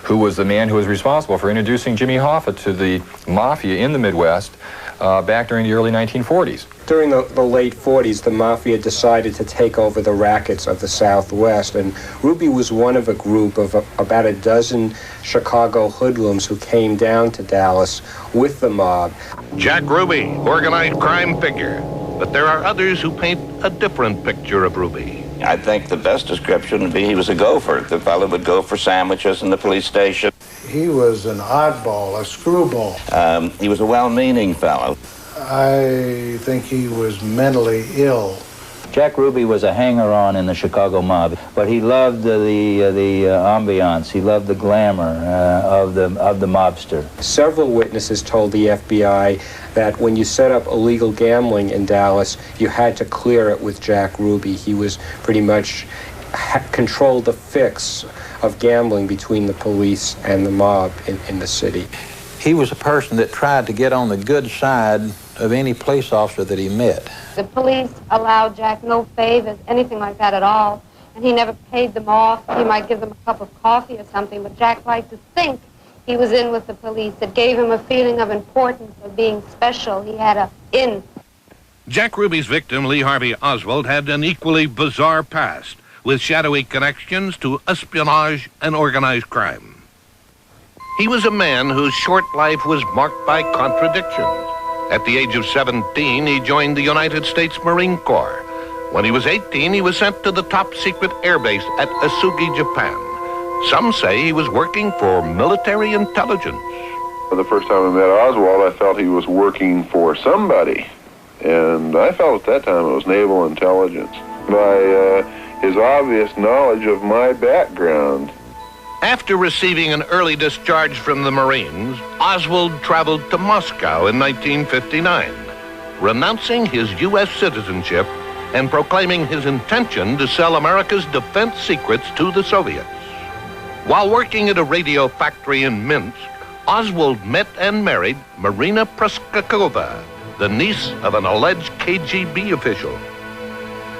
who was the man who was responsible for introducing Jimmy Hoffa to the mafia in the Midwest back during the early 1940s. During the late 40s, the mafia decided to take over the rackets of the Southwest, and Ruby was one of a group of about a dozen Chicago hoodlums who came down to Dallas with the mob. Jack Ruby, organized crime figure. But there are others who paint a different picture of Ruby. I think the best description would be he was a gopher. The fellow would go for sandwiches in the police station. He was an oddball, a screwball. He was a well-meaning fellow. I think he was mentally ill. Jack Ruby was a hanger-on in the Chicago mob, but he loved the ambiance. He loved the glamour of the mobster. Several witnesses told the FBI that when you set up illegal gambling in Dallas, you had to clear it with Jack Ruby. He was pretty much controlled the fix of gambling between the police and the mob in the city. He was a person that tried to get on the good side of any police officer that he met. The police allowed Jack no favors, anything like that at all, and he never paid them off. He might give them a cup of coffee or something, but Jack liked to think he was in with the police. It gave him a feeling of importance, of being special. He had a in. Jack Ruby's victim, Lee Harvey Oswald, had an equally bizarre past, with shadowy connections to espionage and organized crime. He was a man whose short life was marked by contradictions. At the age of 17, he joined the United States Marine Corps. When he was 18, he was sent to the top-secret airbase at Asugi, Japan. Some say he was working for military intelligence. The first time I met Oswald, I felt he was working for somebody. And I felt at that time it was naval intelligence. By his obvious knowledge of my background. After receiving an early discharge from the Marines, Oswald traveled to Moscow in 1959, renouncing his U.S. citizenship and proclaiming his intention to sell America's defense secrets to the Soviets. While working at a radio factory in Minsk, Oswald met and married Marina Preskakova, the niece of an alleged KGB official.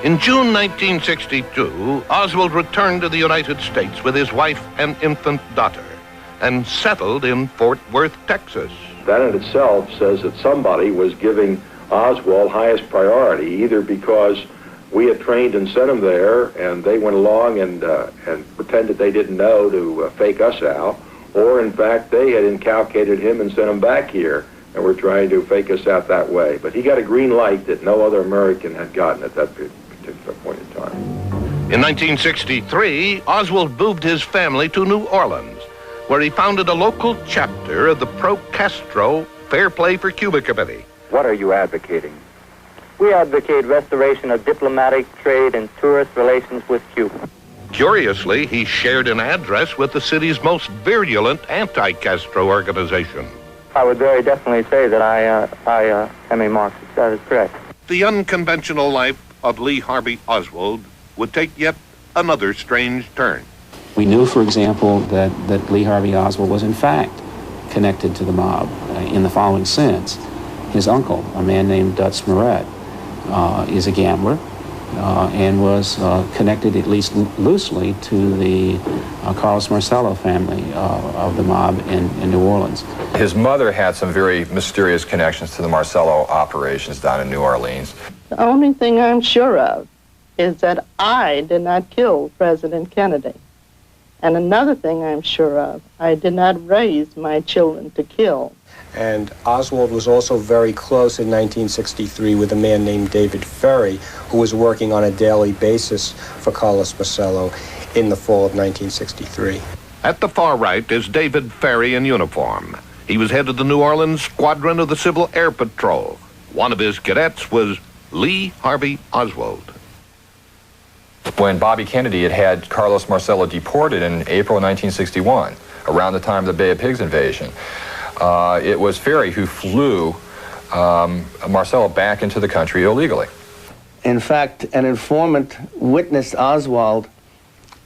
In June 1962, Oswald returned to the United States with his wife and infant daughter and settled in Fort Worth, Texas. That in itself says that somebody was giving Oswald highest priority, either because we had trained and sent him there and they went along and pretended they didn't know to fake us out, or in fact they had incalcated him and sent him back here and were trying to fake us out that way. But he got a green light that no other American had gotten at that particular point in time. In 1963, Oswald moved his family to New Orleans, where he founded a local chapter of the pro-Castro Fair Play for Cuba Committee. What are you advocating? We advocate restoration of diplomatic, trade, and tourist relations with Cuba. Curiously, he shared an address with the city's most virulent anti-Castro organization. I would very definitely say that I am a Marxist. That is correct. The unconventional life of Lee Harvey Oswald would take yet another strange turn. We knew, for example, that Lee Harvey Oswald was in fact connected to the mob in the following sense. His uncle, a man named Dutz Moret, is a gambler and was connected, at least loosely, to the Carlos Marcello family of the mob in New Orleans. His mother had some very mysterious connections to the Marcello operations down in New Orleans. The only thing I'm sure of is that I did not kill President Kennedy. And another thing I'm sure of, I did not raise my children to kill. And Oswald was also very close in 1963 with a man named David Ferry, who was working on a daily basis for Carlos Marcello in the fall of 1963. At the far right is David Ferry in uniform. He was head of the New Orleans squadron of the Civil Air Patrol. One of his cadets was Lee Harvey Oswald. When Bobby Kennedy had Carlos Marcello deported in April 1961, around the time of the Bay of Pigs invasion, it was Ferry who flew Marcello back into the country illegally. In fact, an informant witnessed Oswald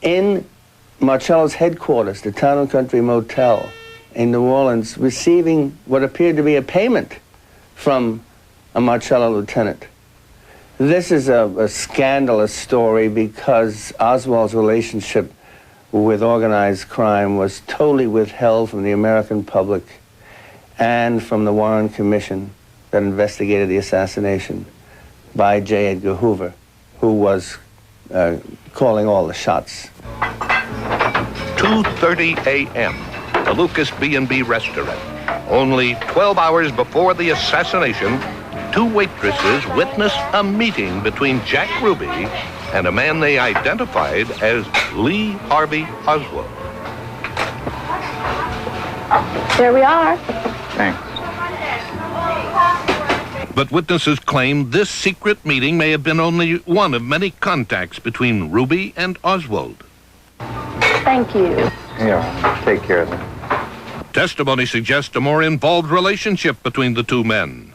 in Marcello's headquarters, the Town and Country Motel in New Orleans, receiving what appeared to be a payment from a Marcello lieutenant. This is a scandalous story because Oswald's relationship with organized crime was totally withheld from the American public and from the Warren Commission that investigated the assassination by J. Edgar Hoover, who was calling all the shots. 2:30 a.m., the Lucas B&B restaurant. Only 12 hours before the assassination, two waitresses witnessed a meeting between Jack Ruby and a man they identified as Lee Harvey Oswald. There we are. Thanks. But witnesses claim this secret meeting may have been only one of many contacts between Ruby and Oswald. Thank you. Yeah, take care of that. Testimony suggests a more involved relationship between the two men.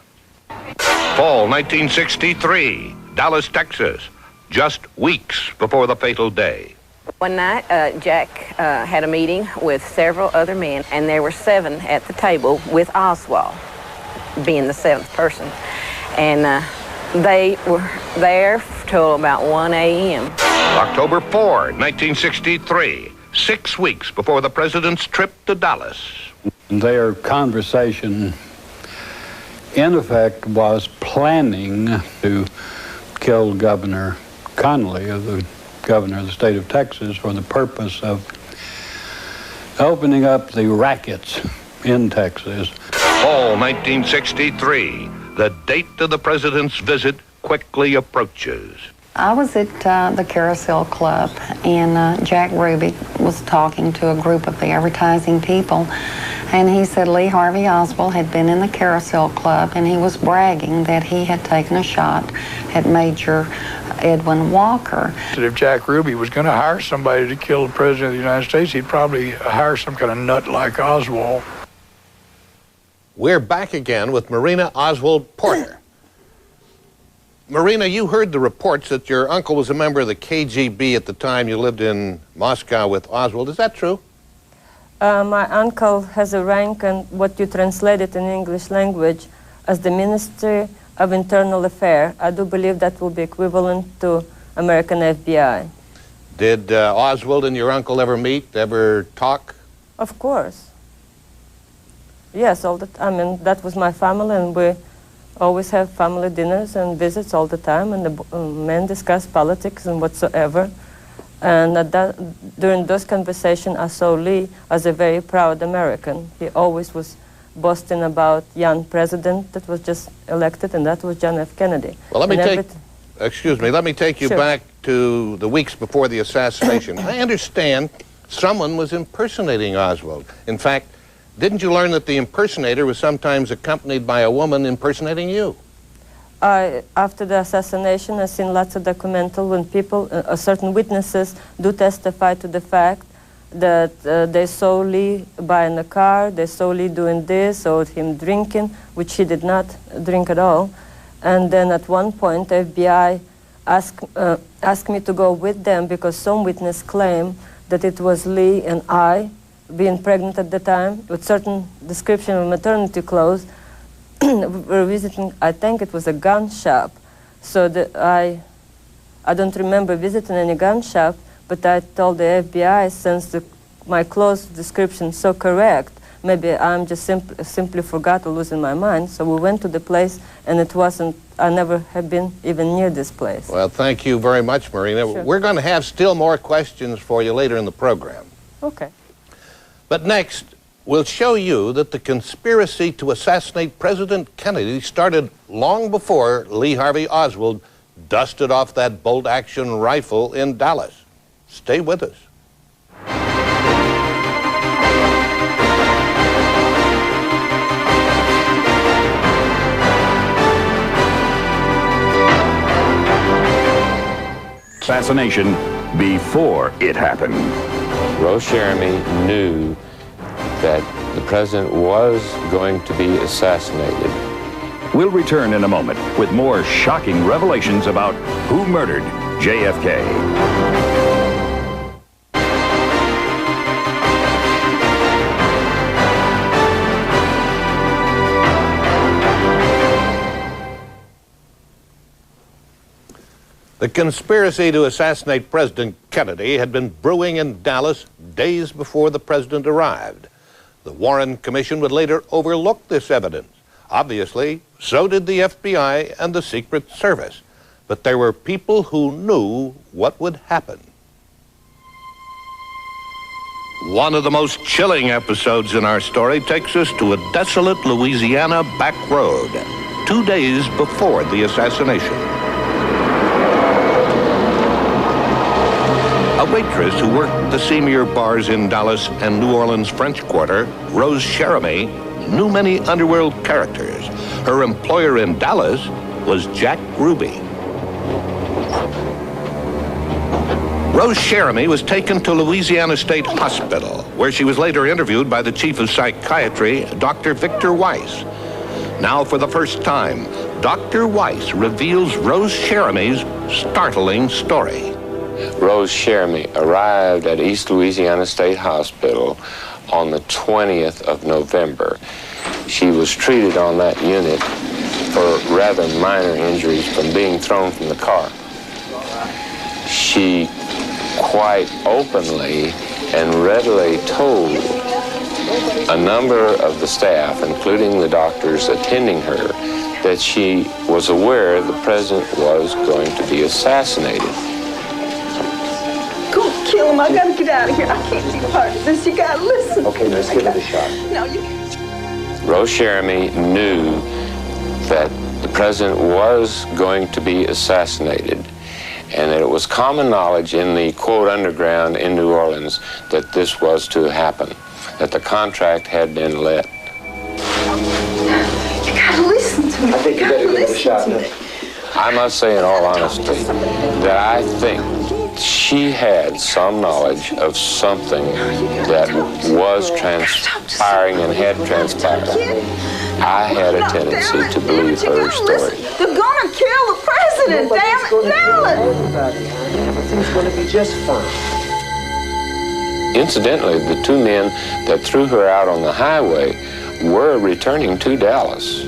Fall 1963, Dallas, Texas, just weeks before the fatal day. One night, Jack had a meeting with several other men, and there were 7 at the table with Oswald being the 7th person. And they were there till about 1 a.m. October 4, 1963, 6 weeks before the president's trip to Dallas. Their conversation, in effect, was planning to kill Governor Connolly, the governor of the state of Texas, for the purpose of opening up the rackets in Texas. Fall 1963, the date of the president's visit quickly approaches. I was at the Carousel Club, and Jack Ruby was talking to a group of the advertising people, and he said Lee Harvey Oswald had been in the Carousel Club, and he was bragging that he had taken a shot at Major Edwin Walker. If Jack Ruby was going to hire somebody to kill the President of the United States, he'd probably hire some kind of nut like Oswald. We're back again with Marina Oswald Porter. Marina, you heard the reports that your uncle was a member of the KGB at the time you lived in Moscow with Oswald. Is that true? My uncle has a rank and what you translated in English language as the Ministry of Internal Affairs. I do believe that will be equivalent to American FBI. Did Oswald and your uncle ever meet, ever talk? Of course. Yes, all the time. I mean, that was my family, and we always have family dinners and visits all the time, and the men discuss politics and whatsoever. And during those conversations, I saw Lee as a very proud American. He always was boasting about young president that was just elected, and that was John F. Kennedy. Well, let me take you Sure. back to the weeks before the assassination. I understand someone was impersonating Oswald. In fact, didn't you learn that the impersonator was sometimes accompanied by a woman impersonating you? After the assassination, I've seen lots of documentary when people, certain witnesses do testify to the fact that they saw Lee buying a car, they saw Lee doing this, or him drinking, which he did not drink at all. And then at one point, FBI asked me to go with them because some witness claimed that it was Lee and I, being pregnant at the time, with certain description of maternity clothes, were visiting, I think it was a gun shop. So I don't remember visiting any gun shop, but I told the FBI, since my clothes description is so correct, maybe I'm just simply forgot or losing my mind. So we went to the place, and it wasn't, I never have been even near this place. Well, thank you very much, Marina. Sure. We're going to have still more questions for you later in the program. Okay. But next, we'll show you that the conspiracy to assassinate President Kennedy started long before Lee Harvey Oswald dusted off that bolt-action rifle in Dallas. Stay with us. Assassination before it happened. Rose Jeremy knew that the president was going to be assassinated. We'll return in a moment with more shocking revelations about who murdered JFK. The conspiracy to assassinate President Kennedy had been brewing in Dallas days before the president arrived. The Warren Commission would later overlook this evidence. Obviously, so did the FBI and the Secret Service. But there were people who knew what would happen. One of the most chilling episodes in our story takes us to a desolate Louisiana back road, 2 days before the assassination. A waitress who worked the Seymour bars in Dallas and New Orleans French Quarter, Rose Jeremy, knew many underworld characters. Her employer in Dallas was Jack Ruby. Rose Jeremy was taken to Louisiana State Hospital, where she was later interviewed by the chief of psychiatry, Dr. Victor Weiss. Now, for the first time, Dr. Weiss reveals Rose Jeremy's startling story. Rose Jeremy arrived at East Louisiana State Hospital on the 20th of November. She was treated on that unit for rather minor injuries from being thrown from the car. She quite openly and readily told a number of the staff, including the doctors attending her, that she was aware the president was going to be assassinated. Go kill him. I gotta get out of here. I can't be part of this. You gotta listen. Okay, let's give it a shot. No, you. Rose Jeremy knew that the president was going to be assassinated, and that it was common knowledge in the, quote, underground in New Orleans that this was to happen, that the contract had been let. You gotta listen to me. I think you better give it a shot. I must say in all honesty that I think she had some knowledge of something that was transpiring and had transpired. I had a tendency to believe her story. They're gonna kill the president, damn it, Dallas! Everything's gonna be just fine. Incidentally, the two men that threw her out on the highway were returning to Dallas.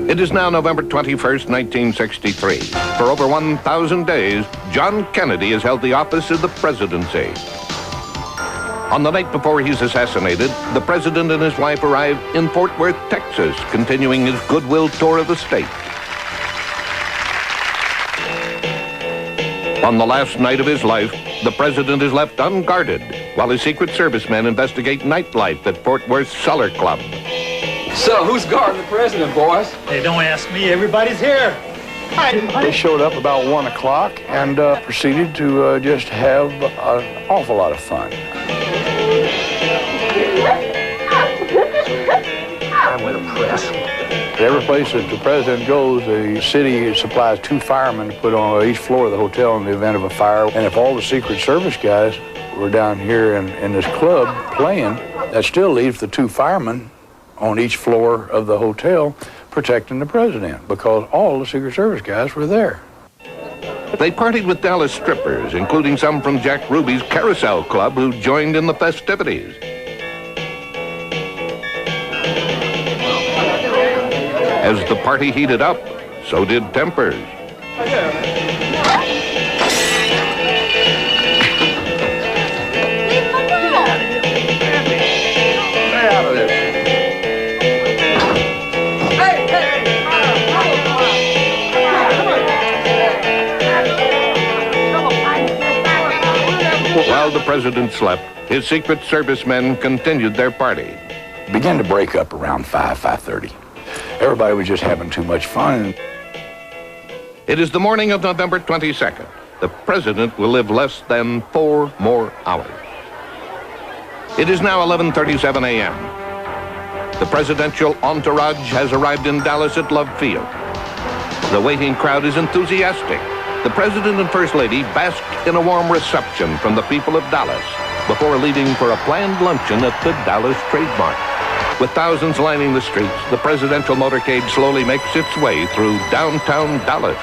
It is now November 21st, 1963. For over 1,000 days, John Kennedy has held the office of the presidency. On the night before he's assassinated, the president and his wife arrived in Fort Worth, Texas, continuing his goodwill tour of the state. On the last night of his life, the president is left unguarded while his Secret Service men investigate nightlife at Fort Worth's Cellar Club. So, who's guarding the president, boys? Hey, don't ask me. Everybody's here. They showed up about 1 o'clock and proceeded to just have an awful lot of fun. I'm with the press. Every place that the president goes, the city supplies 2 firemen to put on each floor of the hotel in the event of a fire. And if all the Secret Service guys were down here in this club playing. That still leaves the 2 firemen on each floor of the hotel protecting the president, because all the Secret Service guys were there. They partied with Dallas strippers, including some from Jack Ruby's Carousel Club who joined in the festivities. As the party heated up, so did tempers. While the president slept, his Secret Service men continued their party. It began to break up around 5:30. Everybody was just having too much fun. It is the morning of November 22nd. The president will live less than 4 more hours. It is now 11:37 a.m. The presidential entourage has arrived in Dallas at Love Field. The waiting crowd is enthusiastic. The President and First Lady basked in a warm reception from the people of Dallas before leaving for a planned luncheon at the Dallas Trademark. With thousands lining the streets, the presidential motorcade slowly makes its way through downtown Dallas.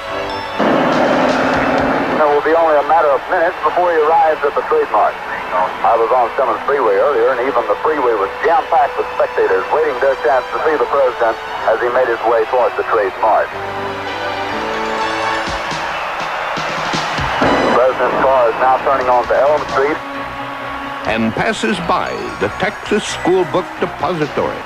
It will be only a matter of minutes before he arrives at the Trademark. I was on Simmons Freeway earlier, and even the freeway was jam-packed with spectators waiting their chance to see the president as he made his way towards the Trademark. The president's car is now turning onto Elm Street and passes by the Texas School Book Depository.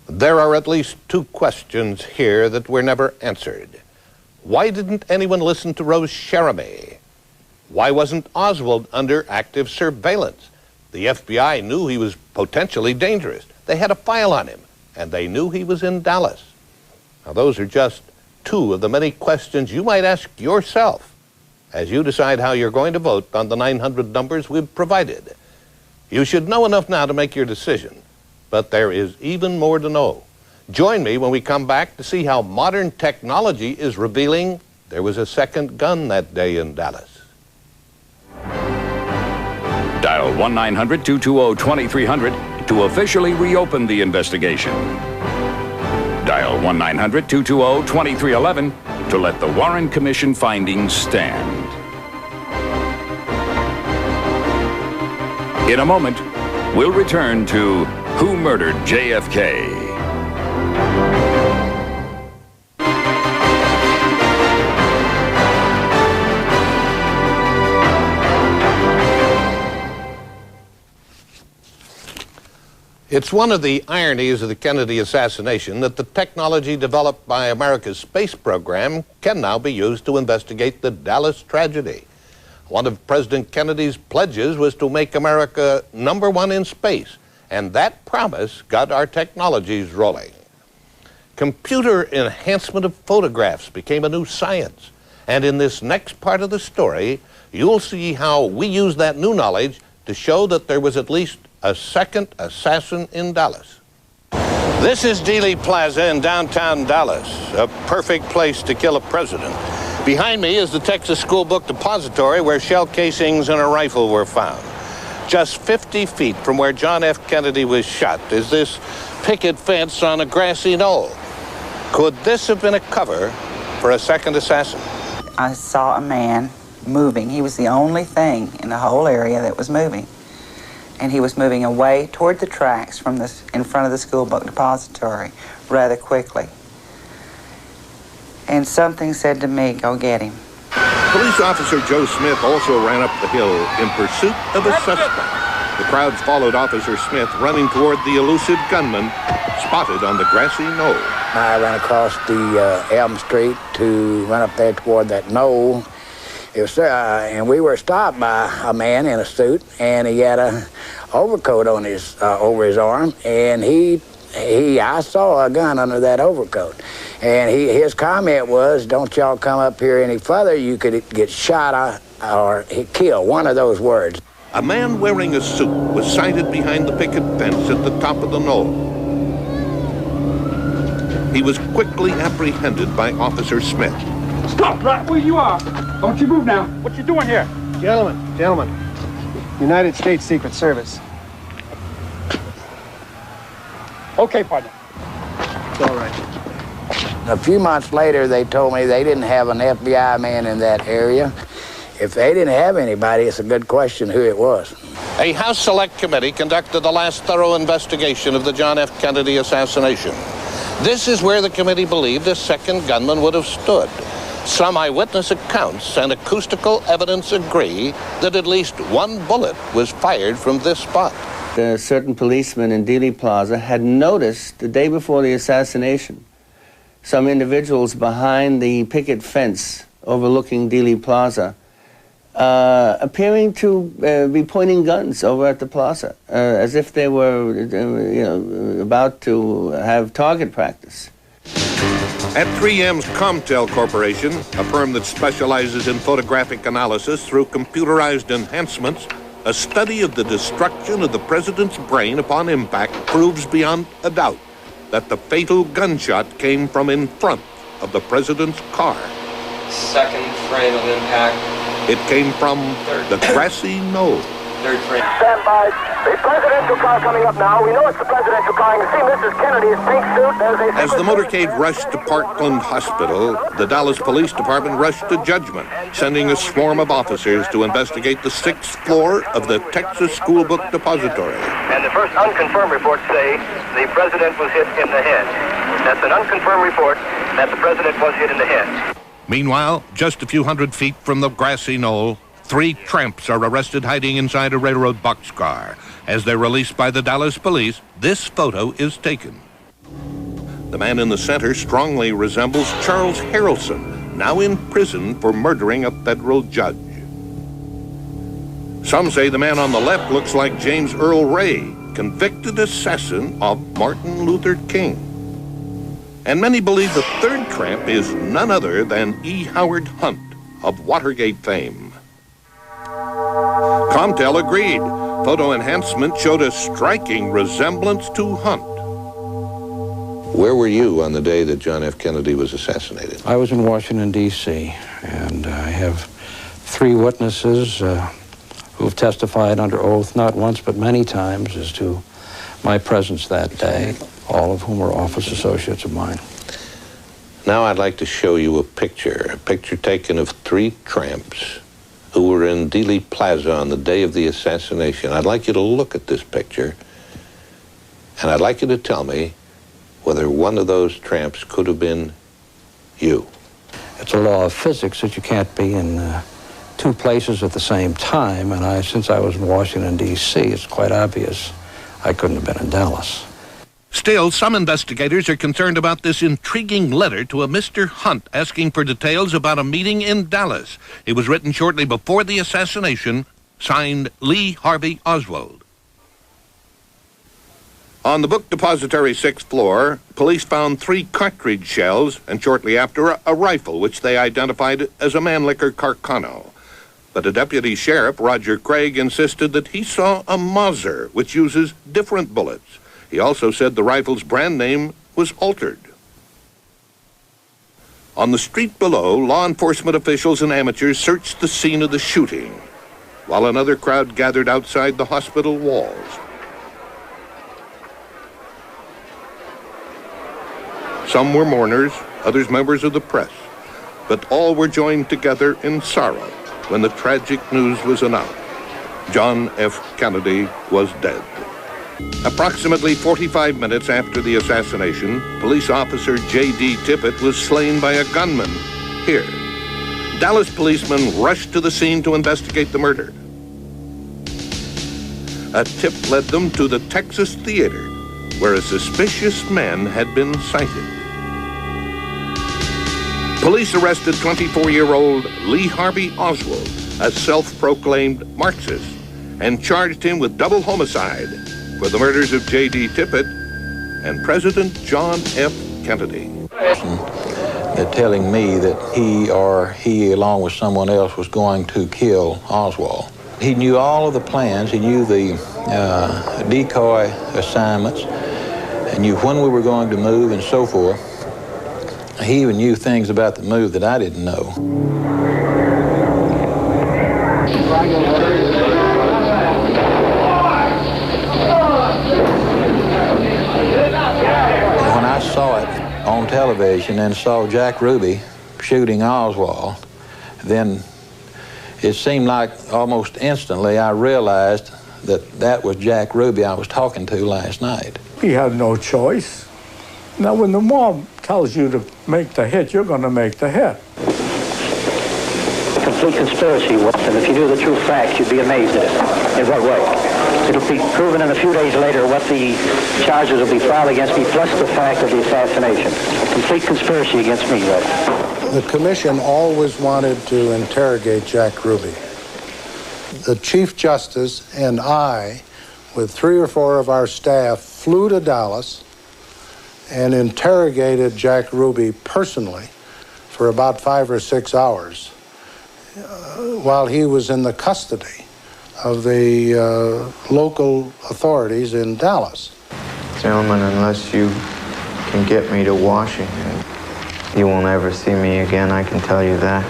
There are at least 2 questions here that were never answered. Why didn't anyone listen to Rose Cherami? Why wasn't Oswald under active surveillance? The FBI knew he was potentially dangerous. They had a file on him, and they knew he was in Dallas. Now, those are just 2 of the many questions you might ask yourself as you decide how you're going to vote on the 900 numbers we've provided. You should know enough now to make your decision. But there is even more to know. Join me when we come back to see how modern technology is revealing there was a second gun that day in Dallas. Dial 1-900-220-2300 to officially reopen the investigation. Dial 1-900-220-2311 to let the Warren Commission findings stand. In a moment, we'll return to Who Murdered JFK? It's one of the ironies of the Kennedy assassination that the technology developed by America's space program can now be used to investigate the Dallas tragedy. One of President Kennedy's pledges was to make America #1 in space, and that promise got our technologies rolling. Computer enhancement of photographs became a new science, and in this next part of the story, you'll see how we use that new knowledge to show that there was at least a second assassin in Dallas. This is Dealey Plaza in downtown Dallas, a perfect place to kill a president. Behind me is the Texas School Book Depository where shell casings and a rifle were found. Just 50 feet from where John F. Kennedy was shot is this picket fence on a grassy knoll. Could this have been a cover for a second assassin? I saw a man moving. He was the only thing in the whole area that was moving. And he was moving away toward the tracks from in front of the School Book Depository rather quickly. And something said to me, go get him. Police officer Joe Smith also ran up the hill in pursuit of a suspect. The crowd followed Officer Smith running toward the elusive gunman spotted on the grassy knoll. I ran across the Elm Street to run up there toward that knoll And we were stopped by a man in a suit, and he had a overcoat on his over his arm, and I saw a gun under that overcoat. And his comment was, "Don't y'all come up here any further, you could get shot or killed," one of those words. A man wearing a suit was sighted behind the picket fence at the top of the knoll. He was quickly apprehended by Officer Smith. Stop right where you are. Don't you move now. What you doing here? Gentlemen. United States Secret Service. Okay, partner. It's all right. A few months later, they told me they didn't have an FBI man in that area. If they didn't have anybody, it's a good question who it was. A House Select Committee conducted the last thorough investigation of the John F. Kennedy assassination. This is where the committee believed a second gunman would have stood. Some eyewitness accounts and acoustical evidence agree that at least one bullet was fired from this spot. A certain policeman in Dealey Plaza had noticed the day before the assassination some individuals behind the picket fence overlooking Dealey Plaza appearing to be pointing guns over at the plaza, as if they were about to have target practice. At 3M's Comtel Corporation, a firm that specializes in photographic analysis through computerized enhancements, a study of the destruction of the president's brain upon impact proves beyond a doubt that the fatal gunshot came from in front of the president's car. Second frame of impact. It came from the grassy knoll. Third frame. Stand by. The presidential car coming up now. We know it's the presidential car. You can see Mrs. Kennedy's pink suit. As the motorcade rushed to Parkland Hospital, the Dallas Police Department rushed to judgment, sending a swarm of officers to investigate the 6th floor of the Texas School Book Depository. And the first unconfirmed reports say the president was hit in the head. That's an unconfirmed report that the president was hit in the head. Meanwhile, just a few hundred feet from the grassy knoll, 3 tramps are arrested hiding inside a railroad boxcar. As they're released by the Dallas police, this photo is taken. The man in the center strongly resembles Charles Harrelson, now in prison for murdering a federal judge. Some say the man on the left looks like James Earl Ray, convicted assassin of Martin Luther King. And many believe the third tramp is none other than E. Howard Hunt of Watergate fame. Comtel agreed. Photo enhancement showed a striking resemblance to Hunt. Where were you on the day that John F. Kennedy was assassinated? I was in Washington, D.C., and I have 3 witnesses who have testified under oath, not once but many times, as to my presence that day, all of whom were office associates of mine. Now I'd like to show you a picture taken of 3 tramps who were in Dealey Plaza on the day of the assassination. I'd like you to look at this picture, and I'd like you to tell me whether one of those tramps could have been you. It's a law of physics that you can't be in 2 places at the same time, and since I was in Washington, D.C., it's quite obvious I couldn't have been in Dallas. Still, some investigators are concerned about this intriguing letter to a Mr. Hunt asking for details about a meeting in Dallas. It was written shortly before the assassination, signed Lee Harvey Oswald. On the book depository 6th floor, police found 3 cartridge shells and shortly after a rifle, which they identified as a Mannlicher Carcano. But a deputy sheriff, Roger Craig, insisted that he saw a Mauser, which uses different bullets. He also said the rifle's brand name was altered. On the street below, law enforcement officials and amateurs searched the scene of the shooting, while another crowd gathered outside the hospital walls. Some were mourners, others members of the press, but all were joined together in sorrow when the tragic news was announced. John F. Kennedy was dead. Approximately 45 minutes after the assassination, police officer J.D. Tippit was slain by a gunman here. Dallas policemen rushed to the scene to investigate the murder. A tip led them to the Texas Theater, where a suspicious man had been sighted. Police arrested 24-year-old Lee Harvey Oswald, a self-proclaimed Marxist, and charged him with double homicide for the murders of J.D. Tippit and President John F. Kennedy. They're telling me that he, along with someone else, was going to kill Oswald. He knew all of the plans. He knew the decoy assignments, and knew when we were going to move and so forth. He even knew things about the move that I didn't know. When I saw it on television and saw Jack Ruby shooting Oswald, then it seemed like almost instantly I realized that that was Jack Ruby I was talking to last night. He had no choice. Now, when the mob tells you to make the hit, you're going to make the hit. Complete conspiracy, Wilson. If you knew the true facts, you'd be amazed at it. In what way? It'll be proven in a few days later what the charges will be filed against me, plus the fact of the assassination. Complete conspiracy against me, right? The commission always wanted to interrogate Jack Ruby. The Chief Justice and I, with 3 or 4 of our staff, flew to Dallas and interrogated Jack Ruby personally for about 5 or 6 hours while he was in the custody of the local authorities in Dallas. Gentlemen, unless you can get me to Washington, you won't ever see me again, I can tell you that.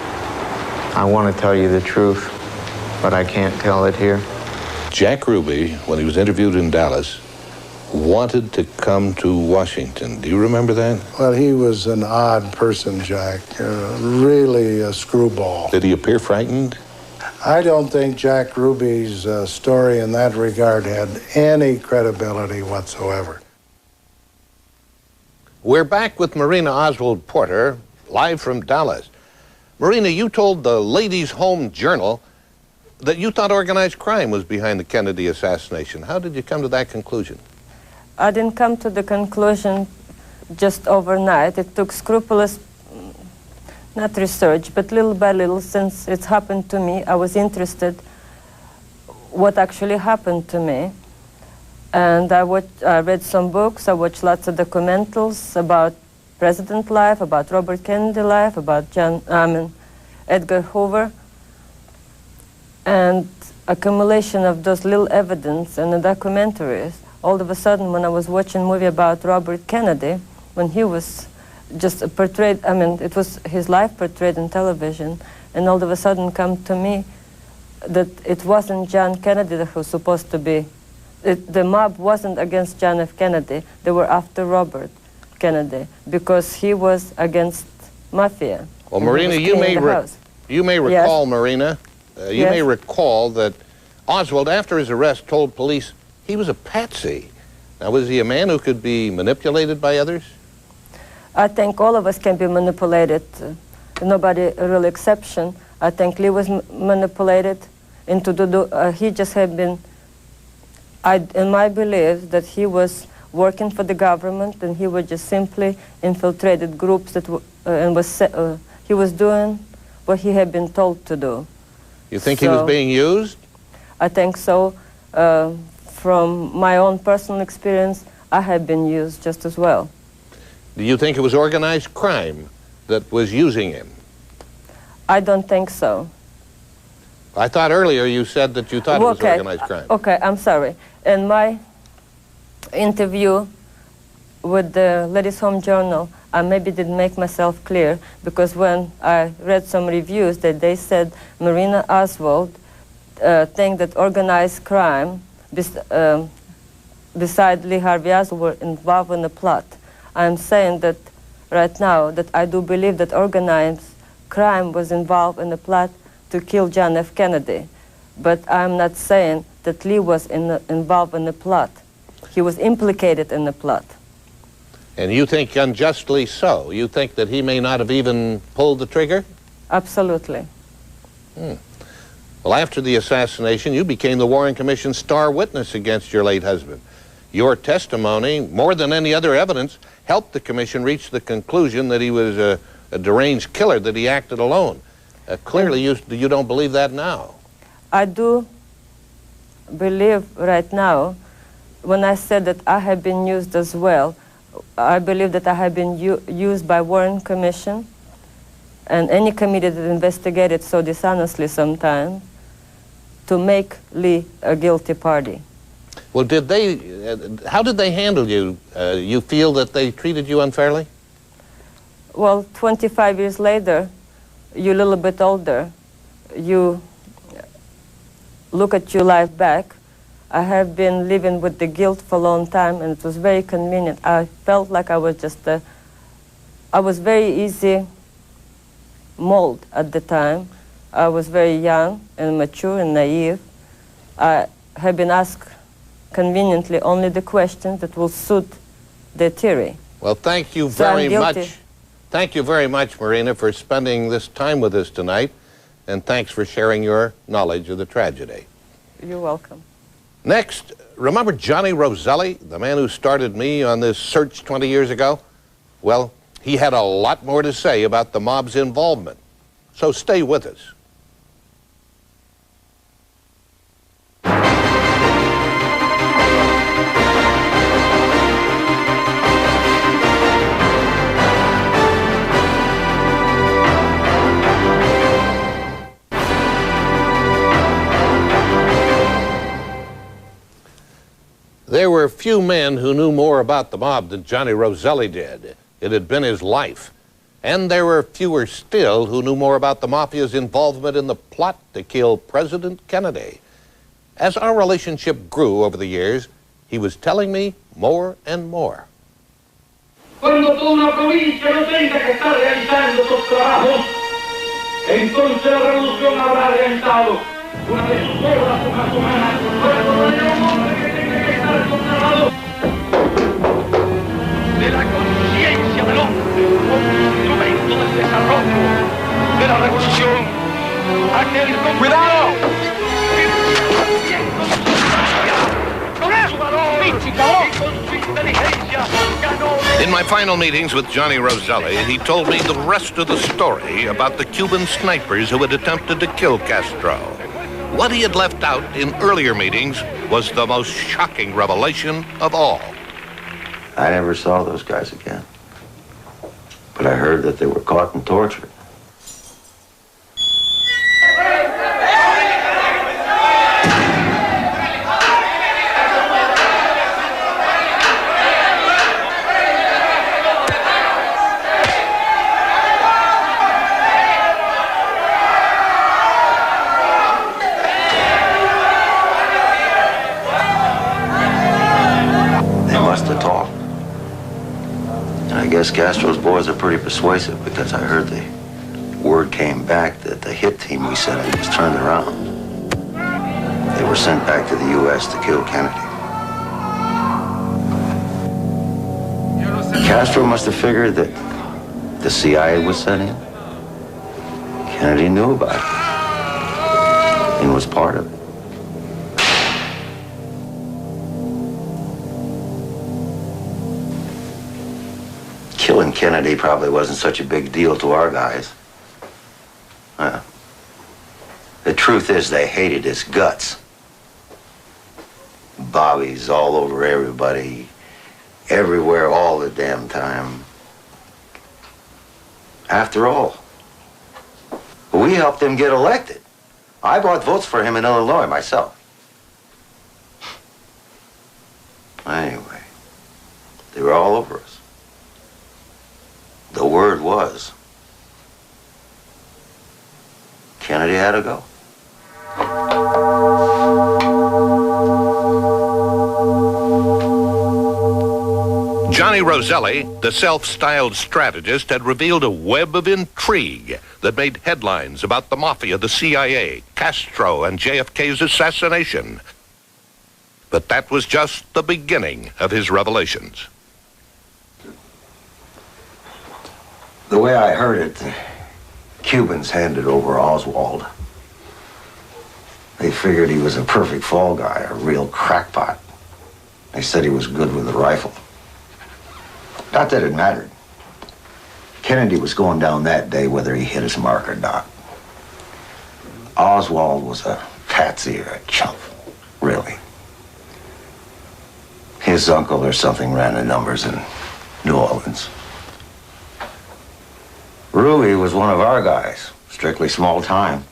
I want to tell you the truth, but I can't tell it here. Jack Ruby, when he was interviewed in Dallas, wanted to come to Washington. Do you remember that? Well, he was an odd person, Jack. Really a screwball. Did he appear frightened? I don't think Jack Ruby's story in that regard had any credibility whatsoever. We're back with Marina Oswald Porter, live from Dallas. Marina, you told the Ladies' Home Journal that you thought organized crime was behind the Kennedy assassination. How did you come to that conclusion? I didn't come to the conclusion just overnight. It took scrupulous, not research, but little by little, since it happened to me, I was interested what actually happened to me. And I read some books, I watched lots of documentals about president life, about Robert Kennedy life, about Edgar Hoover. And accumulation of those little evidence and the documentaries, all of a sudden when I was watching a movie about Robert Kennedy, when he was just portrayed, it was his life portrayed on television, and all of a sudden come to me that it wasn't John Kennedy that was supposed to be, the mob wasn't against John F. Kennedy, they were after Robert Kennedy, because he was against mafia. Well, Marina, you may recall, yes. Marina, you may recall that Oswald, after his arrest, told police he was a patsy. Now, was he a man who could be manipulated by others? I think all of us can be manipulated. Nobody a real exception. I think Lee was manipulated into he just had been, in my belief, that he was working for the government and he was just simply infiltrated groups that he was doing what he had been told to do. You think he was being used? I think so. From my own personal experience, I have been used just as well. Do you think it was organized crime that was using him? I don't think so. I thought earlier you said that you thought it was organized crime. Okay, I'm sorry. In my interview with the Ladies' Home Journal, I maybe didn't make myself clear, because when I read some reviews that they said Marina Oswald think that organized crime beside Lee Harvey Oswald were involved in the plot. I'm saying that right now that I do believe that organized crime was involved in the plot to kill John F. Kennedy. But I'm not saying that Lee was involved in the plot. He was implicated in the plot. And you think unjustly so? You think that he may not have even pulled the trigger? Absolutely. Well, after the assassination, you became the Warren Commission's star witness against your late husband. Your testimony, more than any other evidence, helped the commission reach the conclusion that he was a a deranged killer, that he acted alone. Clearly, you don't believe that now. I do believe right now, when I said that I have been used as well, I believe that I have been used by Warren Commission and any committee that investigated so dishonestly sometimes to make Lee a guilty party. Well, how did they handle you? You feel that they treated you unfairly? Well, 25 years later, you're a little bit older. You look at your life back. I have been living with the guilt for a long time, and it was very convenient. I felt like I was just I was very easy mold at the time. I was very young and mature and naive. I have been asked conveniently only the questions that will suit the theory. Well, thank you very much. Thank you very much, Marina, for spending this time with us tonight, and thanks for sharing your knowledge of the tragedy. You're welcome. Next, remember Johnny Roselli, the man who started me on this search 20 years ago? Well, he had a lot more to say about the mob's involvement. So stay with us. There were few men who knew more about the mob than Johnny Roselli did. It had been his life. And there were fewer still who knew more about the Mafia's involvement in the plot to kill President Kennedy. As our relationship grew over the years, he was telling me more and more. Cuando toda una provincia no tenga que estar realizando esos trabajos, entonces la revolución habrá realizado una de sus obras más humanas. De la conciencia del hombre como instrumento del desarrollo de la revolución. Aquel ¡cuidado! In my final meetings with Johnny Roselli, he told me the rest of the story about the Cuban snipers who had attempted to kill Castro. What he had left out in earlier meetings was the most shocking revelation of all. I never saw those guys again. But I heard that they were caught and tortured. I guess Castro's boys are pretty persuasive because I heard the word came back that the hit team we sent in was turned around. They were sent back to the U.S. to kill Kennedy. Castro must have figured that the CIA was sent in. Kennedy knew about it and was part of it. Killing Kennedy probably wasn't such a big deal to our guys. The truth is they hated his guts. Bobbies all over everybody, everywhere, all the damn time. After all, we helped him get elected. I bought votes for him in Illinois myself. Anyway, they were all over us. The word was, Kennedy had to go. Johnny Roselli, the self-styled strategist, had revealed a web of intrigue that made headlines about the Mafia, the CIA, Castro, and JFK's assassination. But that was just the beginning of his revelations. The way I heard it, the Cubans handed over Oswald. They figured he was a perfect fall guy, a real crackpot. They said he was good with a rifle. Not that it mattered. Kennedy was going down that day whether he hit his mark or not. Oswald was a patsy or a chump, really. His uncle or something ran the numbers in New Orleans. Ruby was one of our guys, strictly small time.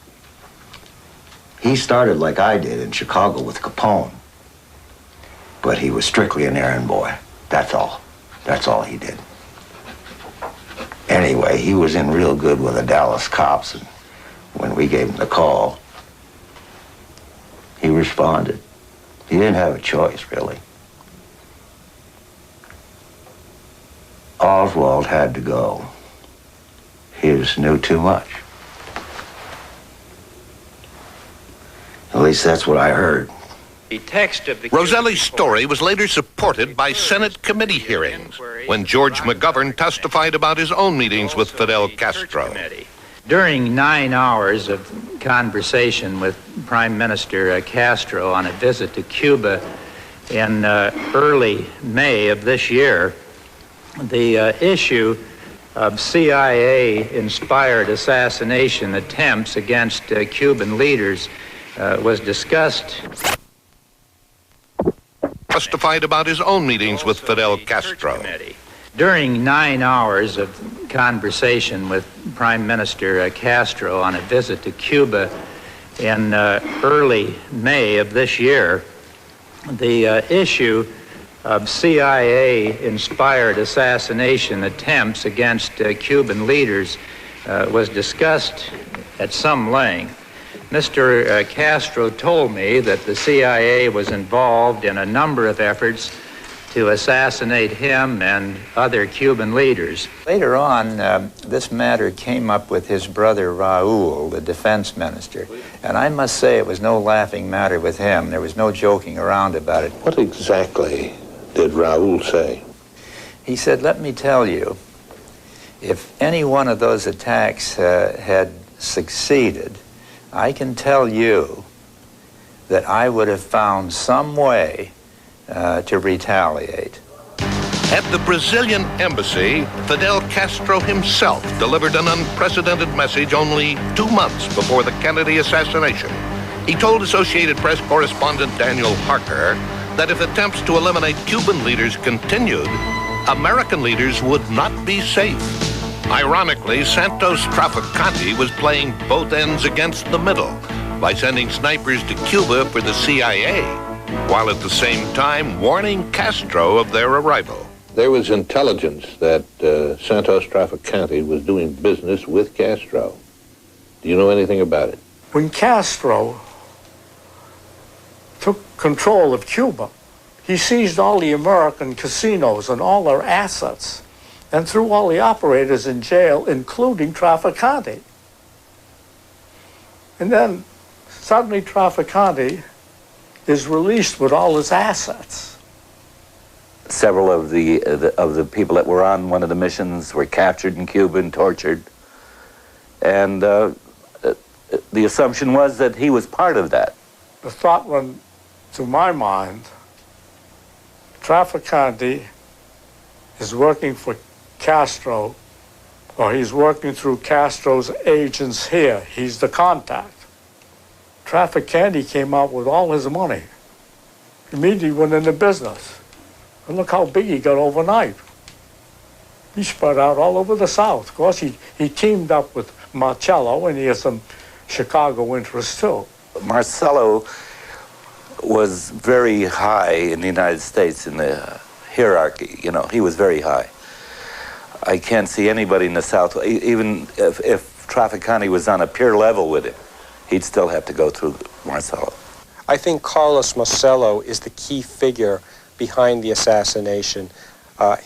He started like I did in Chicago with Capone. But he was strictly an errand boy, that's all. That's all he did. Anyway, he was in real good with the Dallas cops, and when we gave him the call, he responded. He didn't have a choice, really. Oswald had to go. He just knew too much. At least that's what I heard. The text of the Roselli's story was later supported by Senate committee hearings when George McGovern testified about his own meetings with Fidel Castro. During 9 hours of conversation with Prime Minister Castro on a visit to Cuba in early May of this year, the issue of CIA-inspired assassination attempts against Cuban leaders was discussed. Testified about his own meetings with Fidel Castro. During 9 hours of conversation with Prime Minister Castro on a visit to Cuba in early May of this year, the issue of CIA-inspired assassination attempts against Cuban leaders was discussed at some length. Mr. Castro told me that the CIA was involved in a number of efforts to assassinate him and other Cuban leaders. Later on, this matter came up with his brother Raul, the defense minister. And I must say it was no laughing matter with him. There was no joking around about it. What exactly did Raul say? He said, let me tell you, if any one of those attacks had succeeded, I can tell you that I would have found some way to retaliate. At the Brazilian embassy, Fidel Castro himself delivered an unprecedented message only 2 months before the Kennedy assassination. He told Associated Press correspondent Daniel Harker that if attempts to eliminate Cuban leaders continued, American leaders would not be safe. Ironically, Santos Trafficante was playing both ends against the middle by sending snipers to Cuba for the CIA, while at the same time warning Castro of their arrival. There was intelligence that Santos Trafficante was doing business with Castro. Do you know anything about it? When Castro took control of Cuba, he seized all the American casinos and all their assets and threw all the operators in jail, including Trafficante. And then suddenly Trafficante is released with all his assets. Several of the people that were on one of the missions were captured in Cuba and tortured. And the assumption was that he was part of that. The thought went to my mind, Trafficante is working for Castro, or he's working through Castro's agents here. He's the contact. Trafficante came out with all his money. Immediately went into business. And look how big he got overnight. He spread out all over the South. Of course, he teamed up with Marcello, and he has some Chicago interests too. Marcello was very high in the United States in the hierarchy. You know, he was very high. I can't see anybody in the South, even if Trafficante was on a peer level with him, he'd still have to go through Marcello. I think Carlos Marcello is the key figure behind the assassination.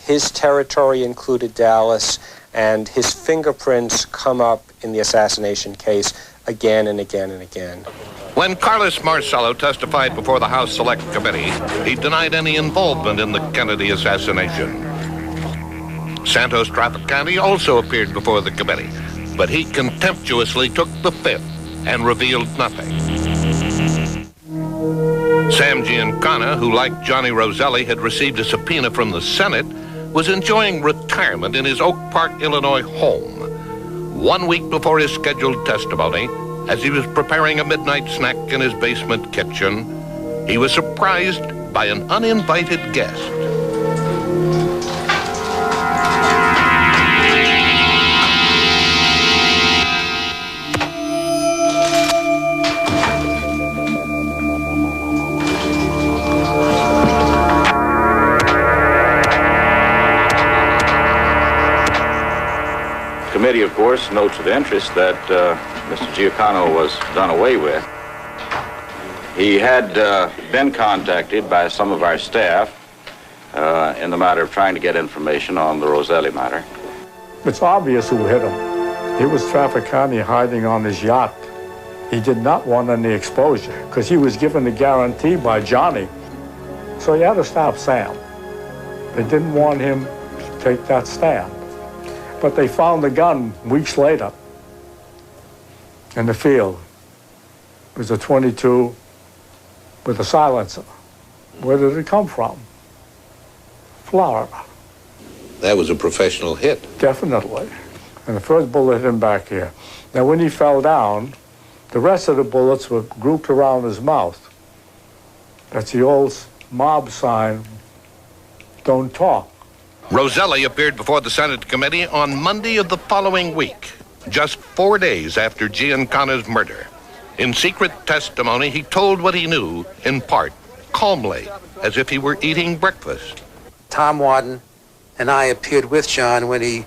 His territory included Dallas, and his fingerprints come up in the assassination case again and again and again. When Carlos Marcello testified before the House Select Committee, he denied any involvement in the Kennedy assassination. Santos Trafficante also appeared before the committee, but he contemptuously took the fifth and revealed nothing. Sam Giancana, who like Johnny Roselli had received a subpoena from the Senate, was enjoying retirement in his Oak Park, Illinois home. 1 week before his scheduled testimony, as he was preparing a midnight snack in his basement kitchen, he was surprised by an uninvited guest. The committee, of course, notes with interest that Mr. Giancana was done away with. He had been contacted by some of our staff in the matter of trying to get information on the Roselli matter. It's obvious who hit him. It was Trafficani hiding on his yacht. He did not want any exposure because he was given the guarantee by Johnny. So he had to stop Sam. They didn't want him to take that stand. But they found the gun weeks later in the field. It was a .22 with a silencer. Where did it come from? Florida. That was a professional hit. Definitely. And the first bullet hit him back here. Now, when he fell down, the rest of the bullets were grouped around his mouth. That's the old mob sign, don't talk. Roselli appeared before the Senate committee on Monday of the following week, just 4 days after Giancana's murder. In secret testimony, he told what he knew, in part, calmly, as if he were eating breakfast. Tom Wadden and I appeared with John when he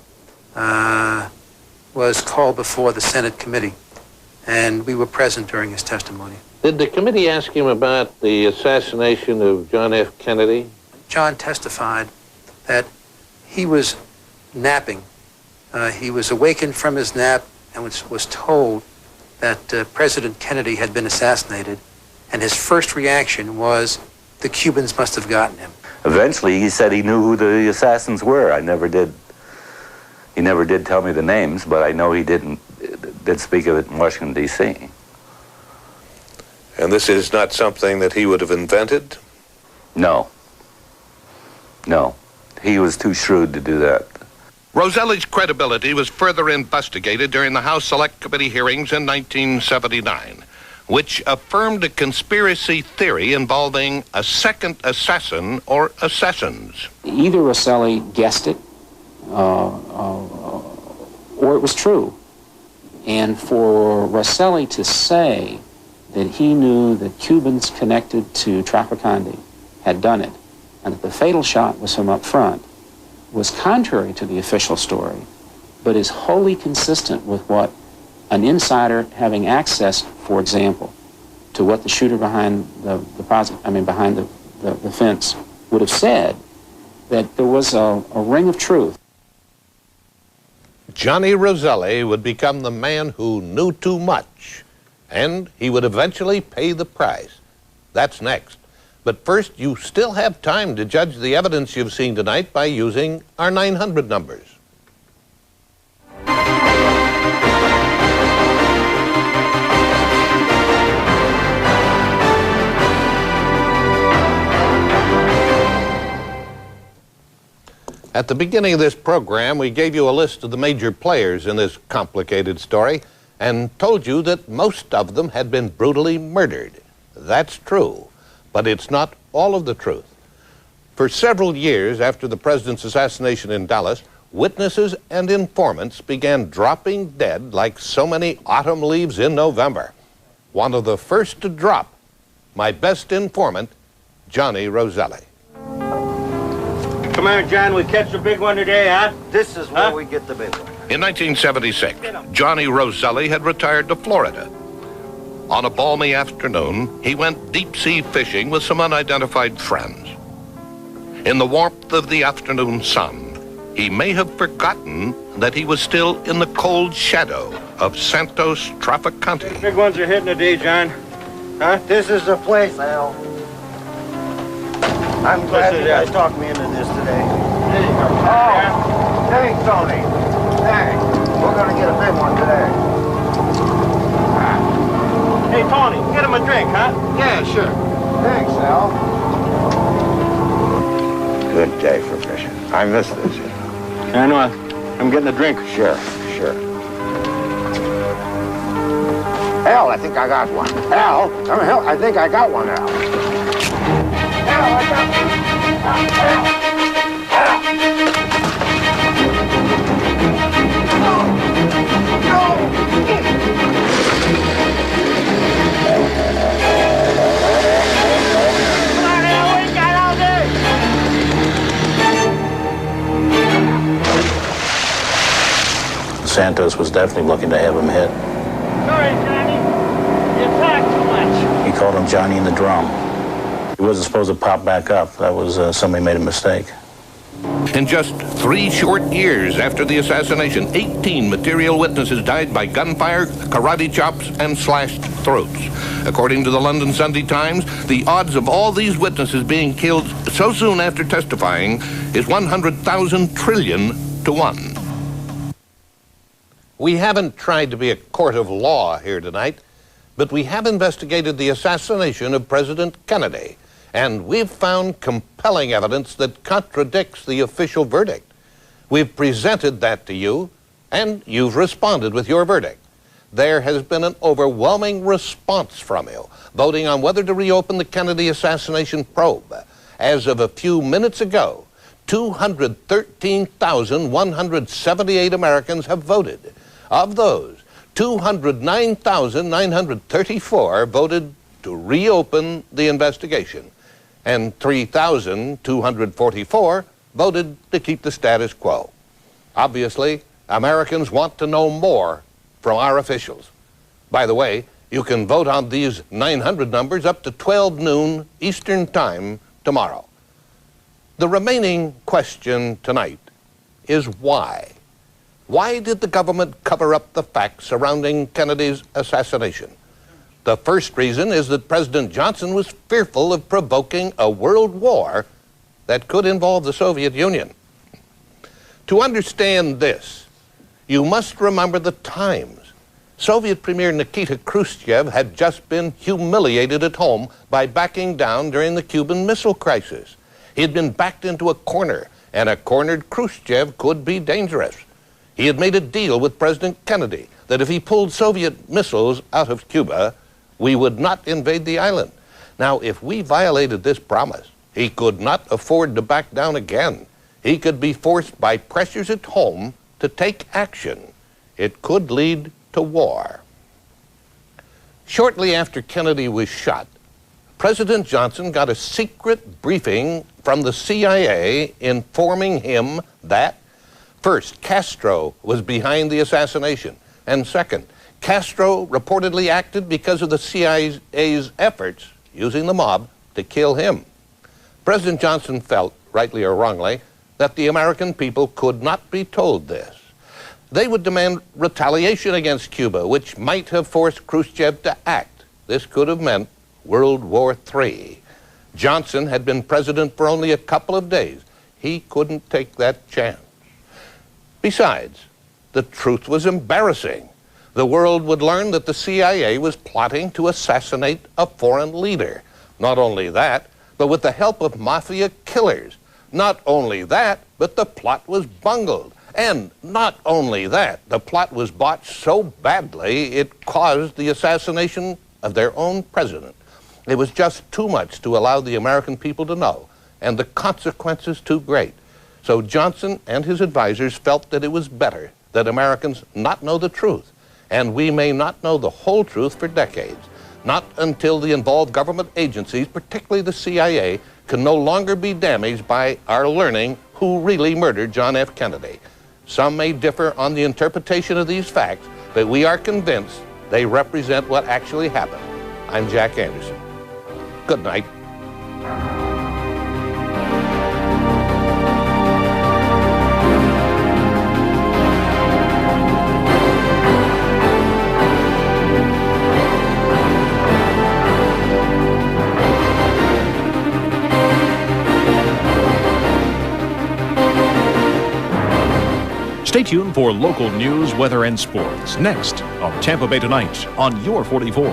was called before the Senate committee, and we were present during his testimony. Did the committee ask him about the assassination of John F. Kennedy? John testified that he was napping. He was awakened from his nap and was told that President Kennedy had been assassinated, and his first reaction was the Cubans must have gotten him. Eventually, he said he knew who the assassins were. He never did tell me the names, but I know he did speak of it in Washington, D.C. And this is not something that he would have invented? No. No. He was too shrewd to do that. Roselli's credibility was further investigated during the House Select Committee hearings in 1979, which affirmed a conspiracy theory involving a second assassin or assassins. Either Roselli guessed it, or it was true. And for Roselli to say that he knew that Cubans connected to Trafficani had done it, and that the fatal shot was from up front, was contrary to the official story, but is wholly consistent with what an insider having access, for example, to what the shooter behind the fence would have said, that there was a ring of truth. Johnny Roselli would become the man who knew too much, and he would eventually pay the price. That's next. But first, you still have time to judge the evidence you've seen tonight by using our 900 numbers. At the beginning of this program, we gave you a list of the major players in this complicated story and told you that most of them had been brutally murdered. That's true. But it's not all of the truth. For several years after the president's assassination in Dallas, witnesses and informants began dropping dead like so many autumn leaves in November. One of the first to drop, my best informant, Johnny Roselli. Come on, John, we catch a big one today, huh? This is where we get the big one. In 1976, Johnny Roselli had retired to Florida. On a balmy afternoon, he went deep-sea fishing with some unidentified friends. In the warmth of the afternoon sun, he may have forgotten that he was still in the cold shadow of Santos Trafficante. Big ones are hitting today, John. Huh? This is the place, Al. I'm glad you guys talked me into this today. There you go. Oh, thanks, Tony. Thanks. We're going to get a big one today. Hey, Tony, get him a drink, huh? Yeah, sure. Thanks, Al. Good day for fishing. I missed this. I know. I'm getting a drink. Sure. Al, I think I got one. Al, come here. I think I got one, Al. Al, I got one. Santos was definitely looking to have him hit. Sorry, Johnny. You talk too much. He called him Johnny in the Drum. He wasn't supposed to pop back up. That was somebody made a mistake. In just 3 short years after the assassination, 18 material witnesses died by gunfire, karate chops, and slashed throats. According to the London Sunday Times, the odds of all these witnesses being killed so soon after testifying is 100,000 trillion to 1. We haven't tried to be a court of law here tonight, but we have investigated the assassination of President Kennedy, and we've found compelling evidence that contradicts the official verdict. We've presented that to you, and you've responded with your verdict. There has been an overwhelming response from you, voting on whether to reopen the Kennedy assassination probe. As of a few minutes ago, 213,178 Americans have voted. Of those, 209,934 voted to reopen the investigation, and 3,244 voted to keep the status quo. Obviously, Americans want to know more from our officials. By the way, you can vote on these 900 numbers up to 12 noon Eastern Time tomorrow. The remaining question tonight is why? Why did the government cover up the facts surrounding Kennedy's assassination? The first reason is that President Johnson was fearful of provoking a world war that could involve the Soviet Union. To understand this, you must remember the times. Soviet Premier Nikita Khrushchev had just been humiliated at home by backing down during the Cuban Missile Crisis. He had been backed into a corner, and a cornered Khrushchev could be dangerous. He had made a deal with President Kennedy that if he pulled Soviet missiles out of Cuba, we would not invade the island. Now, if we violated this promise, he could not afford to back down again. He could be forced by pressures at home to take action. It could lead to war. Shortly after Kennedy was shot, President Johnson got a secret briefing from the CIA informing him that, first, Castro was behind the assassination, and second, Castro reportedly acted because of the CIA's efforts, using the mob, to kill him. President Johnson felt, rightly or wrongly, that the American people could not be told this. They would demand retaliation against Cuba, which might have forced Khrushchev to act. This could have meant World War III. Johnson had been president for only a couple of days. He couldn't take that chance. Besides, the truth was embarrassing. The world would learn that the CIA was plotting to assassinate a foreign leader. Not only that, but with the help of mafia killers. Not only that, but the plot was bungled. And not only that, the plot was botched so badly it caused the assassination of their own president. It was just too much to allow the American people to know, and the consequences too great. So Johnson and his advisors felt that it was better that Americans not know the truth, and we may not know the whole truth for decades, not until the involved government agencies, particularly the CIA, can no longer be damaged by our learning who really murdered John F. Kennedy. Some may differ on the interpretation of these facts, but we are convinced they represent what actually happened. I'm Jack Anderson. Good night. Stay tuned for local news, weather, and sports next on Tampa Bay Tonight on Your 44.